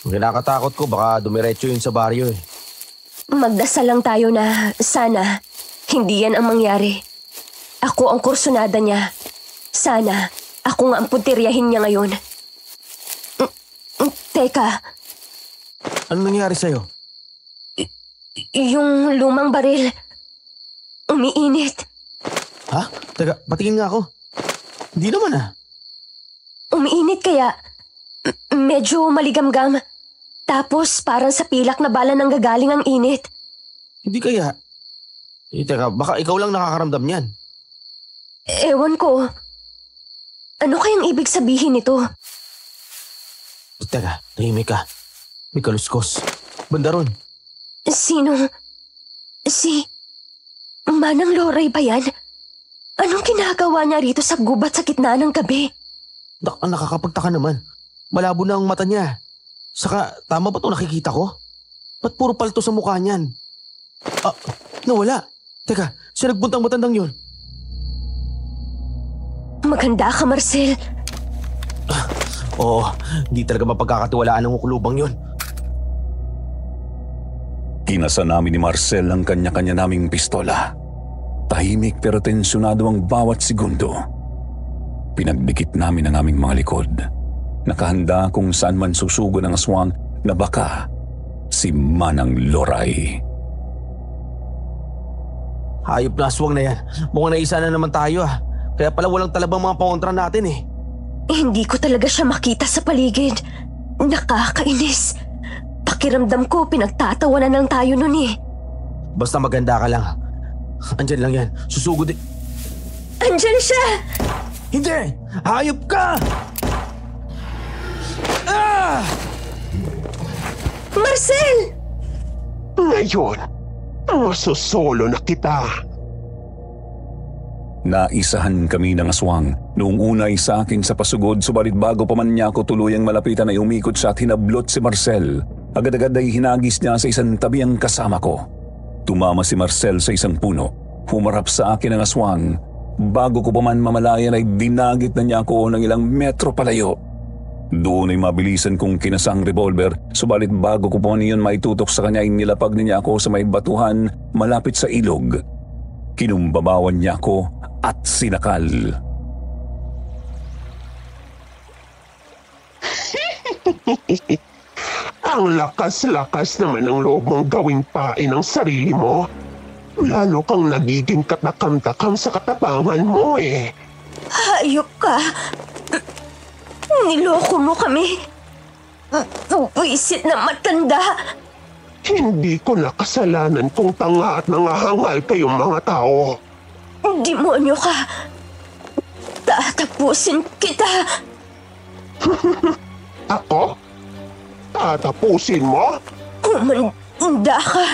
Ang kinakatakot ko, baka dumiretso yun sa baryo Magdasal lang tayo na sana hindi yan ang mangyari. Ako ang kursunada niya. Sana ako nga ang puntiryahin niya ngayon. Teka, Ano nangyari sa'yo? yung lumang baril, umiinit. Ha? Teka, patingin nga ako. Hindi naman Umiinit kaya medyo maligamgam. Tapos parang sa pilak na bala nang gagaling ang init. Hindi kaya. Teka, baka ikaw lang nakakaramdam niyan. Ewan ko. Ano kayang ibig sabihin nito? Teka, tahimik ka. May kaluskos. Banda ron. Sino? Si Manang Loray ba yan? Anong ginagawa niya rito sa gubat sa gitna ng gabi? Nakakapagtaka naman. Malabo na ang mata niya. Saka, tama ba itong nakikita ko? Ba't puro palto sa mukha niyan? Nawala. Teka, siya nagpuntang matandang yun. Maganda ka, Marcel. Oo, hindi talaga mapagkakatiwalaan ng ukulubang yun. Kinasa namin ni Marcel ang kanya-kanya naming pistola. Tahimik pero tensyonado ang bawat segundo. Pinagdikit namin ang aming mga likod. Nakahanda kung saan man susugo ng aswang na baka si Manang Loray. Hayop na aswang na yan. Mukhang naisa na naman tayo Kaya pala walang talabang mga pangontra natin Hindi ko talaga siya makita sa paligid. Nakakainis. Pakiramdam ko pinagtatawanan lang tayo nun Basta maganda ka lang. Andyan lang yan. Susugod Andyan siya! Hindi! Hayop ka! Marcel! Ngayon, masusolo na kita. Naisahan kami ng aswang. Noong una ay sa akin sa pasugod, subalit bago pa man niya ako tuluyang malapitan ay umikot siya at hinablot si Marcel. Agad-agad ay hinagis niya sa isang tabi ang kasama ko. Tumama si Marcel sa isang puno. Humarap sa akin ang aswang. Bago ko pa man mamalayan ay dinagit na niya ako ng ilang metro palayo. Doon ay mabilisan kong kinasang revolver, subalit bago ko pa man iyon maitutok sa kanya ay nilapag niya ako sa may batuhan malapit sa ilog. Kinumbabawan niya ako at sinakal. Ang lakas-lakas naman ng loob mong gawing pain ang sarili mo. Lalo kang nagiging katakam-takam sa katapangan mo Hayop ka! Niloko mo kami! Wisit na matanda! Hindi ko nakasalanan kung tanga at nangahangal kayong mga tao. Demonyo ka! Tatapusin kita! Ako? Tatapusin mo? Umanda ka!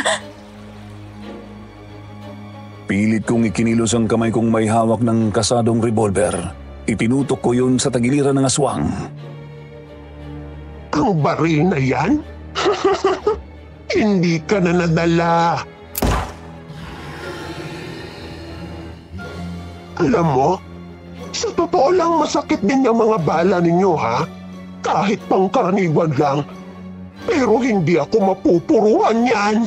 Pilit kong ikinilos ang kamay kong may hawak ng kasadong revolver. Itinutok ko yun sa tagiliran ng aswang. Ang baril na yan? Hindi ka na nadala. Alam mo, sa totoo lang masakit din yung mga bala ninyo, ha? Kahit pangkaraniwan lang. Pero hindi ako mapupuruan yan.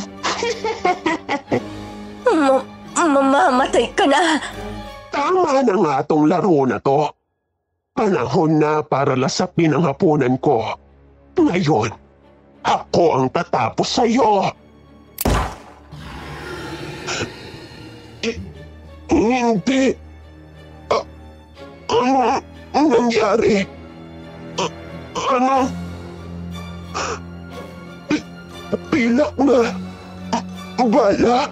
Mamamatay ka na. Tama na nga tong laro na to. Panahon na para lasapin ang hapunan ko. Ngayon, ako ang tatapos sa'yo. Hindi. Ano nangyari? Ano? Pilak na. Bala?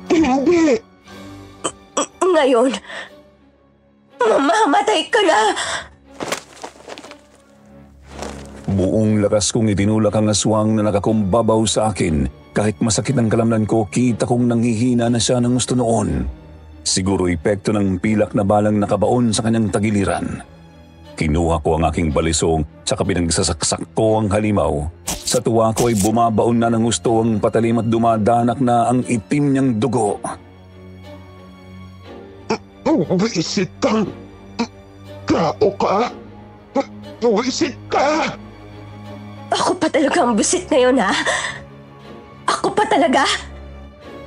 Hindi. Ngayon, mamamatay ka na. Buong lakas kong itinulak ang aswang na nakakumbabaw sa akin. Kahit masakit ang kalamnan ko, kita kong nanghihina na siya ng gusto noon. Siguro epekto ng pilak na balang nakabaon sa kanyang tagiliran. Kinuha ko ang aking balisong tsaka pinagsasaksak ko ang halimaw. Sa tuwa ko ay bumabaon na ng gusto ang patalim at dumadanak na ang itim niyang dugo. Wisit kang tao ka? Wisit ka? Ako pa talaga ang busit ngayon, ha? Ako pa talaga?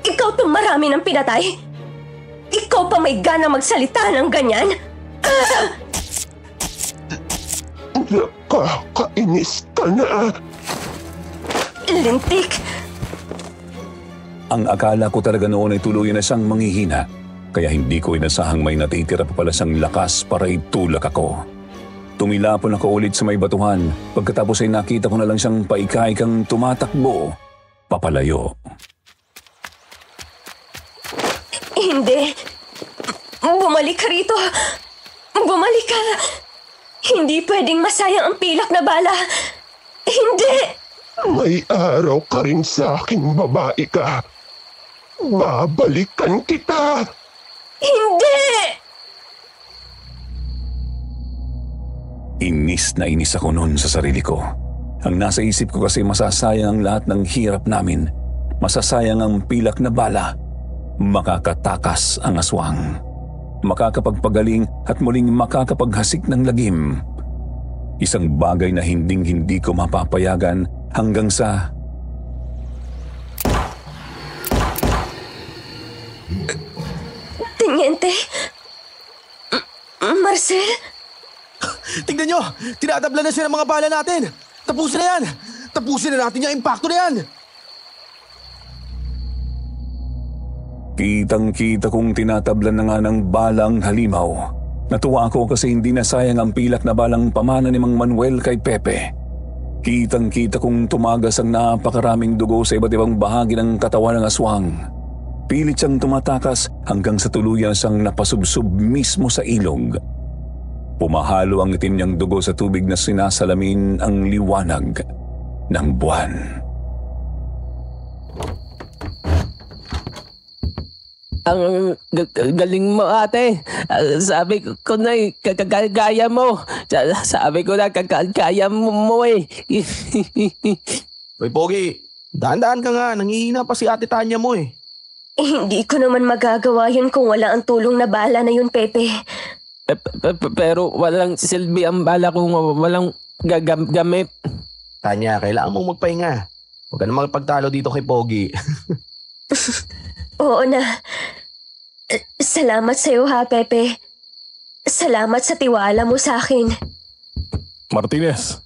Ikaw tong marami ng pinatay? Ikaw pa may gana magsalita ng ganyan? Nakakainis ka na. Lintik! Ang akala ko talaga noon ay tuluyan na siyang manghihina. Kaya hindi ko inasahang may natitira pa pala siyang lakas para itulak ako. Tumilapon ako ulit sa may batuhan. Pagkatapos ay nakita ko na lang siyang paika-ikang tumatakbo papalayo. Hindi. Bumalik ka rito. Bumalik ka. Hindi pwedeng masayang ang pilak na bala. Hindi. May araw ka rin sa aking babae ka. Babalikan kita. Hindi. Inis na inis ako noon sa sarili ko. Ang nasa isip ko kasi masasayang ang lahat ng hirap namin. Masasayang ang pilak na bala. Makakatakas ang aswang. Makakapagpagaling at muling makakapaghasik ng lagim. Isang bagay na hinding-hindi ko mapapayagan hanggang sa... Teniente? Marcel? Tingnan nyo! Tinatabla na siya ng mga bala natin! Tapusin na yan! Tapusin na natin yung impacto na yan! Kitang-kita kong tinatablan na nga ng balang halimaw. Natuwa ako kasi hindi na sayang ang pilak na balang pamana ni Mang Manuel kay Pepe. Kitang-kita kong tumagas ang napakaraming dugo sa iba't ibang bahagi ng katawan ng aswang. Pilit siyang tumatakas hanggang sa tuluyan siyang napasubsob mismo sa ilog. Pumahalo ang itim niyang dugo sa tubig na sinasalamin ang liwanag ng buwan. Ang galing mo, ate. Sabi ko na kaya mo. Sabi ko na kaya mo eh. Uy, Pogi, daan-daan ka nga. Nangihina pa si Ate Tanya mo eh. Hindi ko naman magagawa yun kung wala ang tulong na bala na yun, Pepe. Pero walang silbi ang bala kung walang gamit. Tanya, kailangan mong magpahinga. Huwag ka na makipagtalo dito kay Pogi. Oo na. Salamat sa'yo ha, Pepe. Salamat sa tiwala mo sa akin. Martinez,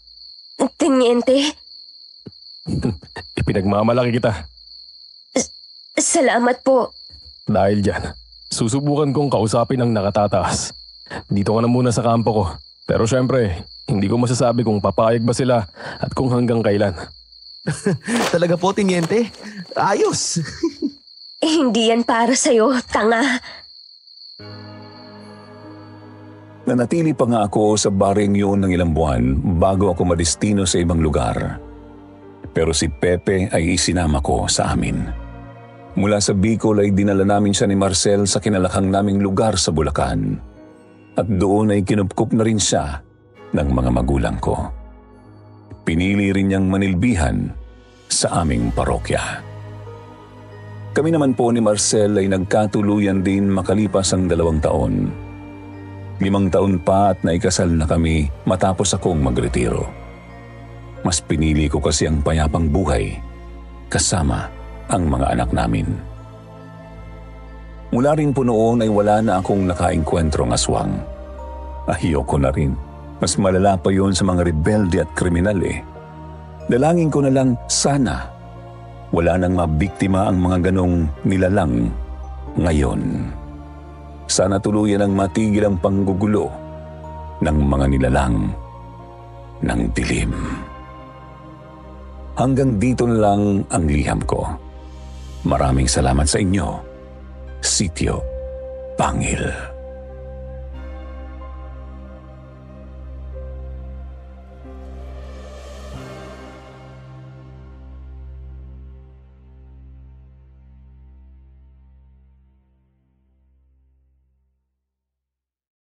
Teniente, ipinagmamalaki kita. salamat po. Dahil dyan, susubukan kong kausapin ang nakatataas. Dito ka na muna sa kampo ko. Pero syempre, hindi ko masasabi kung papayag ba sila at kung hanggang kailan. Talaga po, Teniente. Ayos. Hindi yan para sa'yo, tanga. Nanatili pa nga ako sa baring yun ng ilang buwan bago ako madestino sa ibang lugar. Pero si Pepe ay isinama ko sa amin. Mula sa Bicol ay dinala namin siya ni Marcel sa kinalakhang naming lugar sa Bulacan. at doon ay kinupkup na rin siya ng mga magulang ko. Pinili rin niyang manilbihan sa aming parokya. Kami naman po ni Marcel ay nagkatuluyan din makalipas ang 2 taon. 5 taon pa at naikasal na kami matapos akong magretiro. Mas pinili ko kasi ang payapang buhay kasama ang mga anak namin. Mula rin po noon ay wala na akong nakaengkwentrong aswang. Ayoko na rin. Mas malala pa yun sa mga rebelde at kriminal eh. Dalangin ko na lang sana wala nang mabiktima ang mga ganong nilalang ngayon. Sana tuluyan ang matigil ang panggugulo ng mga nilalang ng dilim. Hanggang dito na lang ang liham ko. Maraming salamat sa inyo, Sitio Pangil.